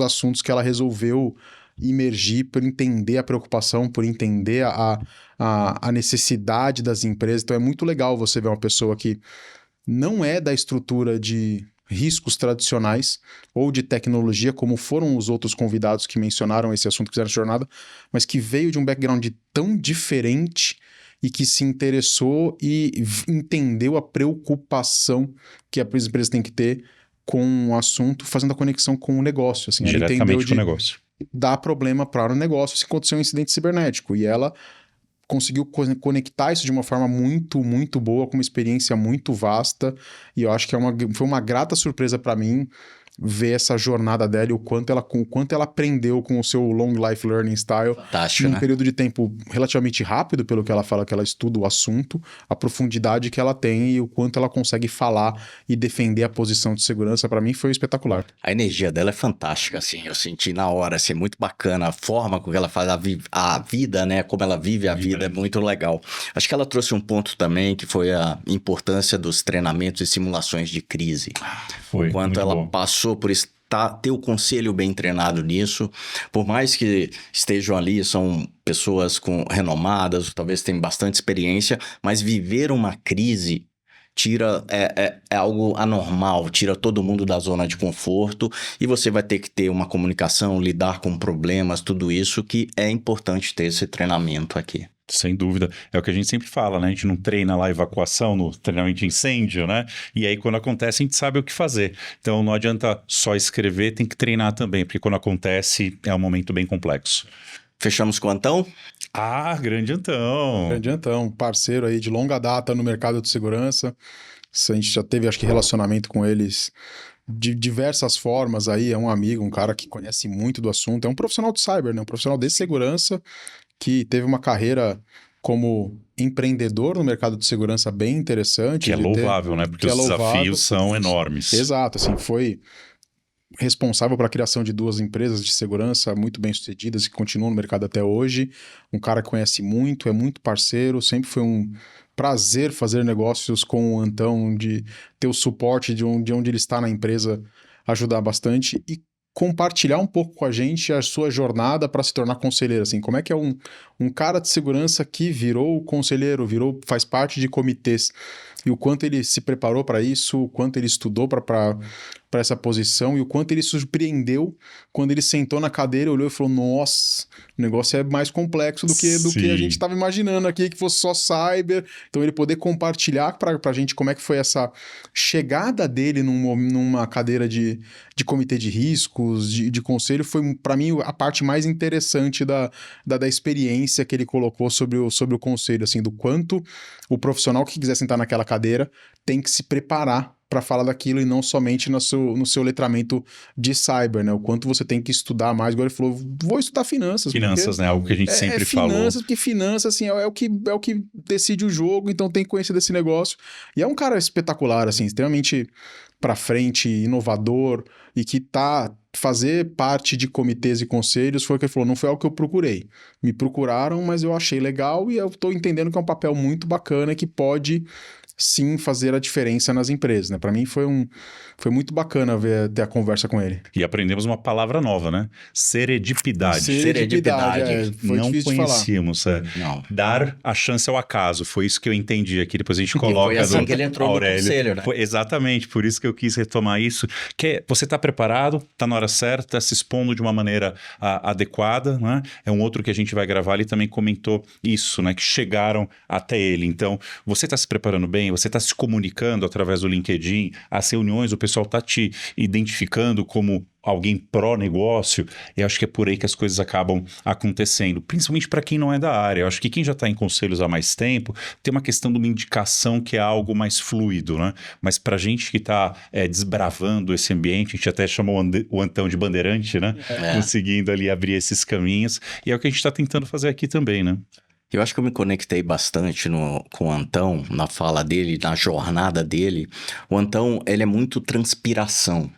assuntos que ela resolveu imergir por entender a preocupação, por entender a necessidade das empresas. Então é muito legal você ver uma pessoa que não é da estrutura de riscos tradicionais ou de tecnologia, como foram os outros convidados que mencionaram esse assunto, que fizeram essa jornada, mas que veio de um background tão diferente e que se interessou e entendeu a preocupação que as empresas têm que ter com o assunto, fazendo a conexão com o negócio. Assim, diretamente com o negócio. Dá problema para o negócio se acontecer um incidente cibernético. E ela conseguiu conectar isso de uma forma muito, muito boa, com uma experiência muito vasta, e eu acho que foi uma grata surpresa para mim ver essa jornada dela e o quanto ela aprendeu com o seu Long Life Learning Style. Fantástico, num período de tempo relativamente rápido, pelo que ela fala, que ela estuda o assunto, a profundidade que ela tem e o quanto ela consegue falar e defender a posição de segurança, para mim foi espetacular. A energia dela é fantástica, assim, eu senti na hora, assim, muito bacana, a forma com que ela faz a vida, né, como ela vive a vida, é muito legal. Acho que ela trouxe um ponto também, que foi a importância dos treinamentos e simulações de crise. Foi, Quanto ela passou por ter o conselho bem treinado nisso, por mais que estejam ali, são pessoas renomadas, talvez tenham bastante experiência, mas viver uma crise é algo anormal, tira todo mundo da zona de conforto e você vai ter que ter uma comunicação, lidar com problemas, tudo isso que é importante ter esse treinamento aqui. Sem dúvida. É o que a gente sempre fala, né? A gente não treina lá evacuação no treinamento de incêndio, né? E aí, quando acontece, a gente sabe o que fazer. Então, não adianta só escrever, tem que treinar também, porque quando acontece, é um momento bem complexo. Fechamos com o Antão? Grande Antão. Grande Antão, parceiro aí de longa data no mercado de segurança. A gente já teve, acho que, relacionamento com eles de diversas formas aí, é um amigo, um cara que conhece muito do assunto, é um profissional de cyber, né? Um profissional de segurança que teve uma carreira como empreendedor no mercado de segurança bem interessante. Que é louvável, né? Porque os desafios são enormes. Exato, assim, foi responsável pela criação de 2 empresas de segurança muito bem sucedidas e que continuam no mercado até hoje. Um cara que conhece muito, é muito parceiro, sempre foi um prazer fazer negócios com o Antão, de ter o suporte de onde ele está na empresa, ajudar bastante e compartilhar um pouco com a gente a sua jornada para se tornar conselheiro, assim, como é que é um cara de segurança que virou conselheiro, faz parte de comitês, e o quanto ele se preparou para isso, o quanto ele estudou para essa posição e o quanto ele surpreendeu quando ele sentou na cadeira, olhou e falou, nossa, o negócio é mais complexo do que a gente estava imaginando aqui, que fosse só cyber. Então ele poder compartilhar para a gente como é que foi essa chegada dele numa cadeira de comitê de riscos, de conselho, foi para mim a parte mais interessante da experiência que ele colocou sobre o conselho, assim, do quanto o profissional que quiser sentar naquela cadeira tem que se preparar para falar daquilo e não somente no seu letramento de cyber, né? O quanto você tem que estudar mais. Agora ele falou, vou estudar finanças. Finanças, né? Algo que a gente sempre falou. Finanças, porque finanças, assim, é o que decide o jogo, então tem que conhecer desse negócio. E é um cara espetacular, assim, extremamente para frente, inovador, e que fazer parte de comitês e conselhos foi o que ele falou, não foi algo que eu procurei. Me procuraram, mas eu achei legal e eu estou entendendo que é um papel muito bacana que pode sim fazer a diferença nas empresas, né? Para mim foi muito bacana ter a conversa com ele. E aprendemos uma palavra nova, né? Seredipidade. Seredipidade. Foi não difícil conhecíamos. Não. Dar a chance ao acaso. Foi isso que eu entendi aqui. Depois a gente coloca. E foi assim que ele entrou Aurélio. no conselho, né? Exatamente. Por isso que eu quis retomar isso. Que você está preparado, está na hora certa, está se expondo de uma maneira adequada, né? É um outro que a gente vai gravar. Ele também comentou isso, né? Que chegaram até ele. Então, você está se preparando bem, você está se comunicando através do LinkedIn, as reuniões, o pessoal está te identificando como alguém pró-negócio, eu acho que é por aí que as coisas acabam acontecendo, principalmente para quem não é da área. Eu acho que quem já está em conselhos há mais tempo, tem uma questão de uma indicação que é algo mais fluido, né? Mas para a gente que está desbravando esse ambiente, a gente até chamou o Antão de bandeirante, né? Conseguindo ali abrir esses caminhos, e é o que a gente está tentando fazer aqui também, né? Eu acho que eu me conectei bastante com o Antão, na fala dele, na jornada dele. O Antão, ele é muito transpiração.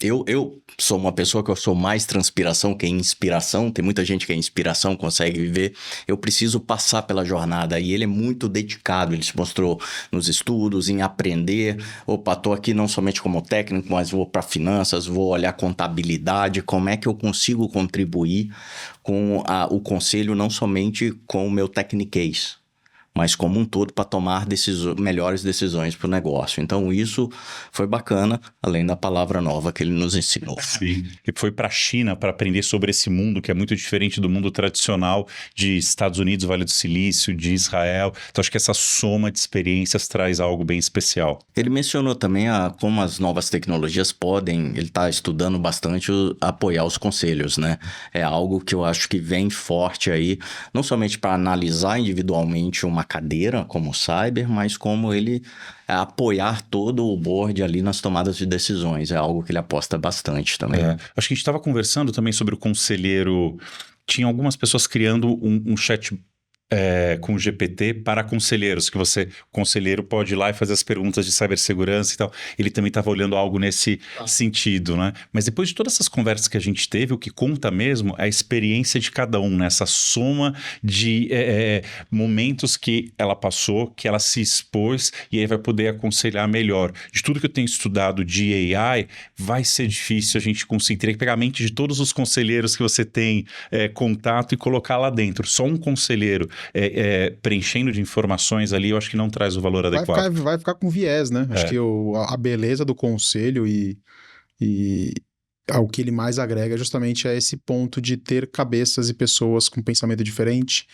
Eu sou uma pessoa que eu sou mais transpiração que inspiração. Tem muita gente que é inspiração, consegue viver. Eu preciso passar pela jornada. E ele é muito dedicado. Ele se mostrou nos estudos, em aprender. Opa, tô aqui não somente como técnico, mas vou para finanças, vou olhar contabilidade. Como é que eu consigo contribuir com o conselho, não somente com o meu techniquez, mas como um todo para tomar melhores decisões para o negócio. Então isso foi bacana, além da palavra nova que ele nos ensinou. Sim, ele foi para a China para aprender sobre esse mundo que é muito diferente do mundo tradicional de Estados Unidos, Vale do Silício, de Israel. Então acho que essa soma de experiências traz algo bem especial. Ele mencionou também como as novas tecnologias podem, ele está estudando bastante apoiar os conselhos, né? É algo que eu acho que vem forte aí, não somente para analisar individualmente uma cadeira como cyber, mas como ele apoiar todo o board ali nas tomadas de decisões. É algo que ele aposta bastante também. Acho que a gente estava conversando também sobre o conselheiro. Tinha algumas pessoas criando um chat com o GPT para conselheiros, que o conselheiro pode ir lá e fazer as perguntas de cibersegurança e tal. Ele também estava olhando algo nesse sentido, né? Mas depois de todas essas conversas que a gente teve, o que conta mesmo é a experiência de cada um, né? Essa soma de momentos que ela passou, que ela se expôs e aí vai poder aconselhar melhor. De tudo que eu tenho estudado de AI, vai ser difícil a gente conseguir. Teria que pegar a mente de todos os conselheiros que você tem contato e colocar lá dentro. Só um conselheiro preenchendo de informações ali, eu acho que não traz o valor adequado. Vai ficar com viés, né? Acho que a beleza do conselho e o que ele mais agrega justamente é esse ponto de ter cabeças e pessoas com pensamento diferente,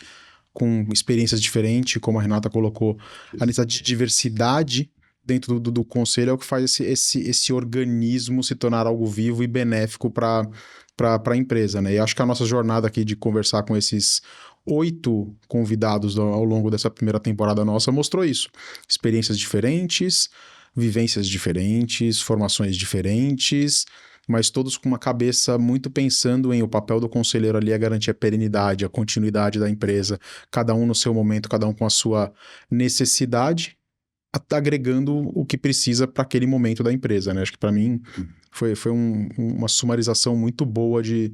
com experiências diferentes, como a Renata colocou, a necessidade de diversidade dentro do conselho é o que faz esse organismo se tornar algo vivo e benéfico para a empresa, né? E acho que a nossa jornada aqui de conversar com esses 8 convidados ao longo dessa primeira temporada nossa mostrou isso. Experiências diferentes, vivências diferentes, formações diferentes, mas todos com uma cabeça muito pensando em o papel do conselheiro ali é garantir a perenidade, a continuidade da empresa, cada um no seu momento, cada um com a sua necessidade, agregando o que precisa para aquele momento da empresa, né? Acho que para mim foi uma sumarização muito boa de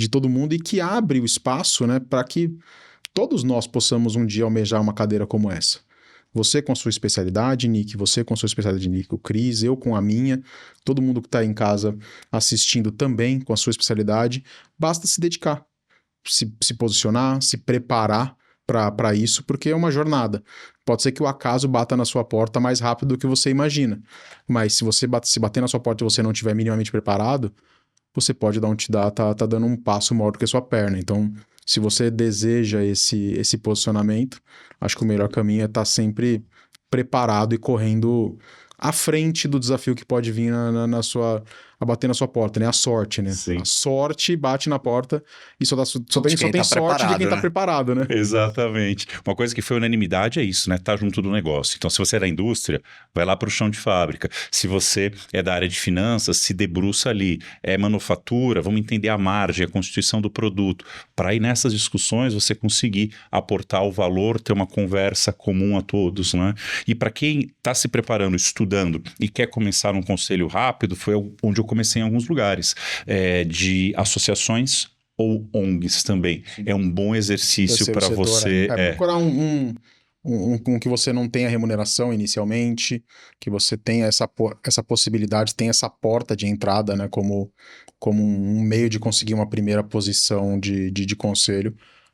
todo mundo e que abre o espaço, né, para que todos nós possamos um dia almejar uma cadeira como essa. Você com a sua especialidade, Nick, você com a sua especialidade, Nick, o Cris, eu com a minha, todo mundo que está em casa assistindo também com a sua especialidade, basta se dedicar, se posicionar, se preparar para isso, porque é uma jornada. Pode ser que o acaso bata na sua porta mais rápido do que você imagina, mas se você bater na sua porta e você não estiver minimamente preparado, você pode tá dando um passo maior do que a sua perna. Então, se você deseja esse posicionamento, acho que o melhor caminho é estar sempre preparado e correndo à frente do desafio que pode vir a bater na sua porta, né? A sorte, né? Sim. A sorte bate na porta e só tem sorte de quem tá preparado, né? Exatamente. Uma coisa que foi unanimidade é isso, né? Tá junto do negócio. Então, se você é da indústria, vai lá para o chão de fábrica. Se você é da área de finanças, se debruça ali. É manufatura, vamos entender a margem, a constituição do produto. Para ir nessas discussões, você conseguir aportar o valor, ter uma conversa comum a todos, né? E para quem está se preparando, estudando e quer começar um conselho rápido, foi onde eu comecei em alguns lugares, de associações ou ONGs também. É um bom exercício para você. Procurar um que você não tenha remuneração inicialmente, que você tenha essa possibilidade, tenha essa porta de entrada, né, como um meio de conseguir uma primeira posição de conselho.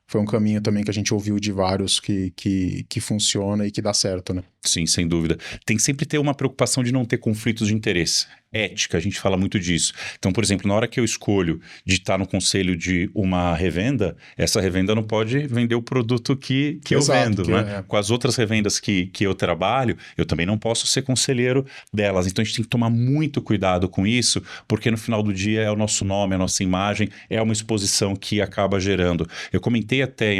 Foi um caminho também que a gente ouviu de vários que funciona e que dá certo, né? Sim, sem dúvida. Tem que sempre ter uma preocupação de não ter conflitos de interesse. Ética, a gente fala muito disso. Então, por exemplo, na hora que eu escolho de estar no conselho de uma revenda, essa revenda não pode vender o produto que eu vendo, né? Com as outras revendas que eu trabalho, eu também não posso ser conselheiro delas. Então, a gente tem que tomar muito cuidado com isso, porque no final do dia é o nosso nome, a nossa imagem, é uma exposição que acaba gerando. Eu comentei até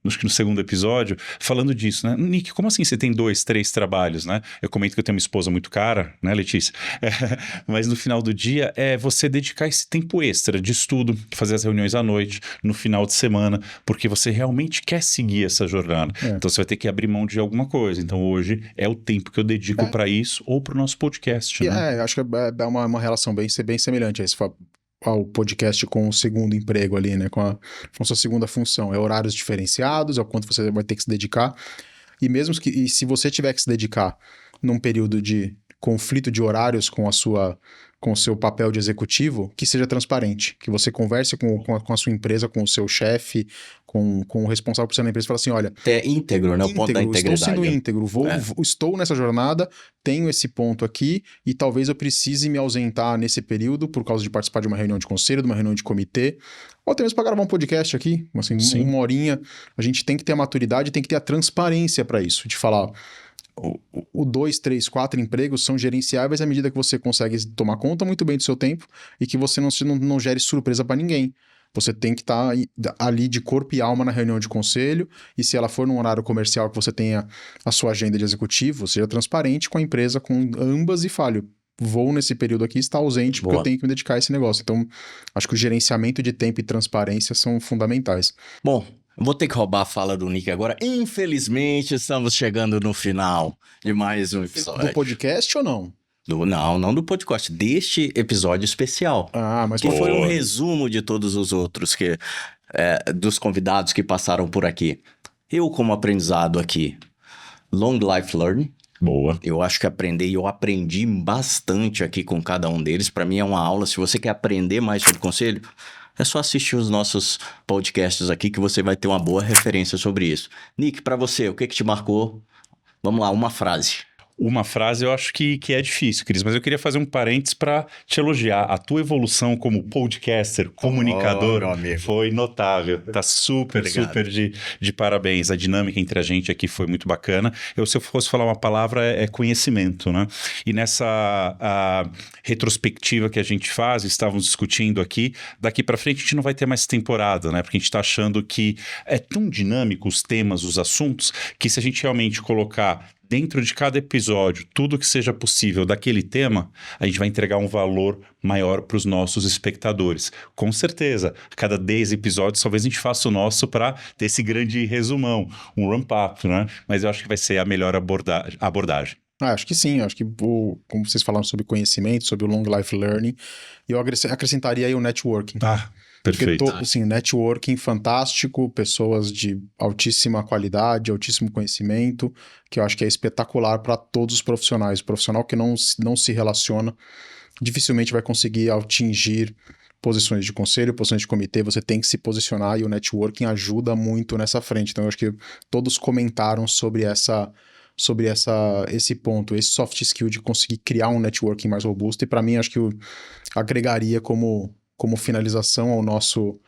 acho que no segundo episódio, falando disso, né? Nick, como assim você tem 2, 3 trabalhos, né? Eu comento que eu tenho uma esposa muito cara, né, Letícia? Mas no final do dia é você dedicar esse tempo extra de estudo, fazer as reuniões à noite, no final de semana, porque você realmente quer seguir essa jornada. Então você vai ter que abrir mão de alguma coisa. Então hoje é o tempo que eu dedico para isso ou para o nosso podcast, né? Acho que é uma relação bem semelhante a isso. Ao podcast com o segundo emprego ali, né? Com a sua segunda função. É horários diferenciados, é o quanto você vai ter que se dedicar. E se você tiver que se dedicar num período de conflito de horários com o seu papel de executivo, que seja transparente, que você converse com a sua empresa, com o seu chefe, com o responsável por ser na empresa e fala assim, olha... É íntegro, né? O ponto da integridade. Estou sendo íntegro, estou nessa jornada, tenho esse ponto aqui e talvez eu precise me ausentar nesse período por causa de participar de uma reunião de conselho, de uma reunião de comitê, ou até mesmo para gravar um podcast aqui, assim, uma horinha. A gente tem que ter a maturidade, tem que ter a transparência para isso, de falar... O 2, 3, 4 empregos são gerenciáveis à medida que você consegue tomar conta muito bem do seu tempo e que você não gere surpresa para ninguém. Você tem que estar ali de corpo e alma na reunião de conselho e se ela for num horário comercial que você tenha a sua agenda de executivo, seja transparente com a empresa, com ambas e fale, vou nesse período aqui estar ausente porque eu tenho que me dedicar a esse negócio. Então, acho que o gerenciamento de tempo e transparência são fundamentais. Bom, vou ter que roubar a fala do Nick agora. Infelizmente, estamos chegando no final de mais um episódio. Do podcast ou não? Não do podcast, deste episódio especial. Mas que foi um resumo de todos os outros dos convidados que passaram por aqui. Eu, como aprendizado aqui, Long Life Learning. Boa. Eu acho que eu aprendi bastante aqui com cada um deles. Para mim é uma aula. Se você quer aprender mais sobre conselho, é só assistir os nossos podcasts aqui que você vai ter uma boa referência sobre isso. Nick, para você, o que te marcou? Vamos lá, uma frase. Uma frase eu acho que é difícil, Cris, mas eu queria fazer um parênteses para te elogiar. A tua evolução como podcaster, comunicador, foi notável. Tá super de parabéns. A dinâmica entre a gente aqui foi muito bacana. Se eu fosse falar uma palavra, é conhecimento, né? E nessa retrospectiva que a gente faz, estávamos discutindo aqui, daqui para frente a gente não vai ter mais temporada, né? Porque a gente está achando que é tão dinâmico os temas, os assuntos, que se a gente realmente colocar dentro de cada episódio, tudo que seja possível daquele tema, a gente vai entregar um valor maior para os nossos espectadores. Com certeza, a cada 10 episódios, talvez a gente faça o nosso para ter esse grande resumão, um ramp-up, né? Mas eu acho que vai ser a melhor abordagem. Acho que sim, acho que, como vocês falaram sobre conhecimento, sobre o long life learning, eu acrescentaria aí o networking. Perfeito. Porque, assim, networking fantástico, pessoas de altíssima qualidade, altíssimo conhecimento, que eu acho que é espetacular para todos os profissionais. O profissional que não se relaciona dificilmente vai conseguir atingir posições de conselho, posições de comitê, você tem que se posicionar e o networking ajuda muito nessa frente. Então, eu acho que todos comentaram sobre esse ponto, esse soft skill de conseguir criar um networking mais robusto, e para mim acho que eu agregaria como finalização ao nosso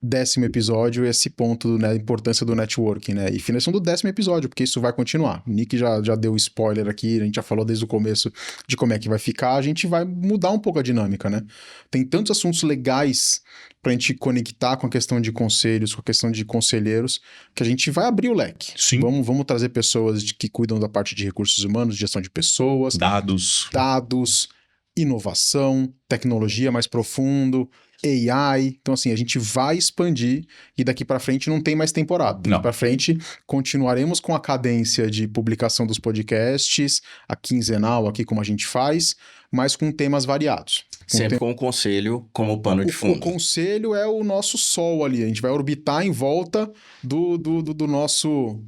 10º episódio esse ponto, né, a importância do networking, né, e finalização do 10º episódio, porque isso vai continuar. O Nick já deu spoiler aqui, a gente já falou desde o começo de como é que vai ficar, a gente vai mudar um pouco a dinâmica, né. Tem tantos assuntos legais pra gente conectar com a questão de conselhos, com a questão de conselheiros, que a gente vai abrir o leque. Sim. Vamos trazer pessoas que cuidam da parte de recursos humanos, gestão de pessoas, Dados, inovação, tecnologia mais profundo, AI. Então, assim, a gente vai expandir e daqui para frente não tem mais temporada. Daqui para frente continuaremos com a cadência de publicação dos podcasts, a quinzenal aqui como a gente faz, mas com temas variados. Sempre com o conselho como pano de fundo. O conselho é o nosso sol ali, a gente vai orbitar em volta do nosso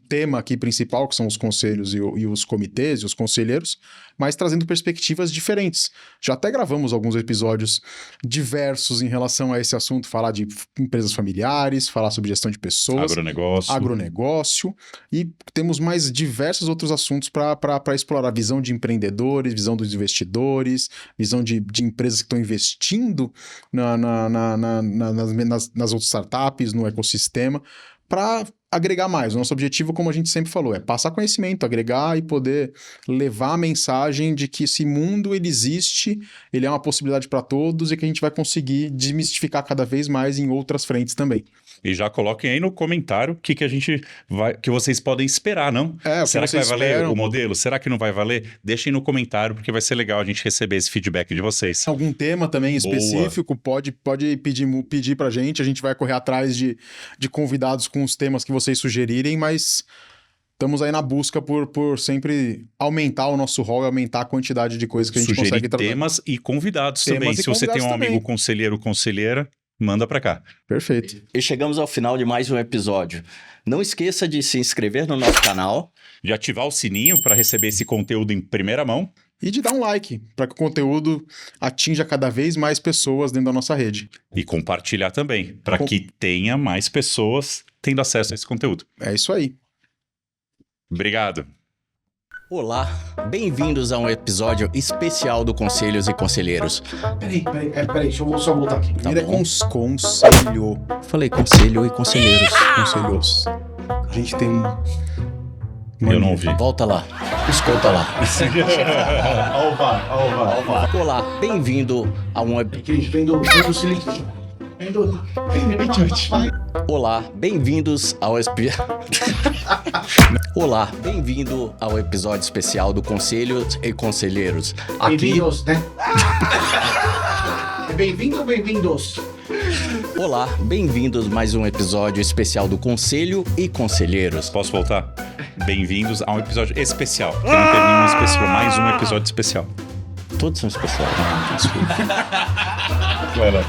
tema aqui principal, que são os conselhos e os comitês e os conselheiros, mas trazendo perspectivas diferentes. Já até gravamos alguns episódios diversos em relação a esse assunto, falar de empresas familiares, falar sobre gestão de pessoas, agronegócio, e temos mais diversos outros assuntos para explorar. Visão de empreendedores, visão dos investidores, visão de empresas que estão investindo nas outras startups, no ecossistema, para agregar mais. O nosso objetivo, como a gente sempre falou, é passar conhecimento, agregar e poder levar a mensagem de que esse mundo ele existe, ele é uma possibilidade para todos e que a gente vai conseguir desmistificar cada vez mais em outras frentes também. E já coloquem aí no comentário o que vocês podem esperar, não? Será que vai valer o modelo? Será que não vai valer? Deixem no comentário, porque vai ser legal a gente receber esse feedback de vocês. Algum tema também específico, pode pedir pra gente, a gente vai correr atrás de convidados com os temas que vocês sugerirem, mas estamos aí na busca por sempre aumentar o nosso rol e aumentar a quantidade de coisas que a gente consegue trazer. Temas e convidados também. Se você tem um amigo conselheiro ou conselheira, manda pra cá. Perfeito. E chegamos ao final de mais um episódio. Não esqueça de se inscrever no nosso canal, de ativar o sininho para receber esse conteúdo em primeira mão e de dar um like para que o conteúdo atinja cada vez mais pessoas dentro da nossa rede. E compartilhar também, para que tenha mais pessoas tendo acesso a esse conteúdo. É isso aí. Obrigado. Olá, bem-vindos a um episódio especial do Conselhos e Conselheiros. Peraí, deixa eu só voltar aqui. Tá Primeiro bom. conselho. Falei conselho e conselheiros. Conselhos. A gente tem Eu não ouvi. Volta lá, escuta lá. Olá, bem-vindo a um Olá, bem-vindos ao Olá, bem-vindo ao episódio especial do Conselhos e Conselheiros. Bem-vindos, né? É bem-vindo ou bem-vindos? Olá, bem-vindos a mais um episódio especial do Conselho e Conselheiros. Posso voltar? Bem-vindos a um episódio especial. Que não teve nenhum especial, mais um episódio especial. Todos são especiais, né? Desculpa. Vai lá.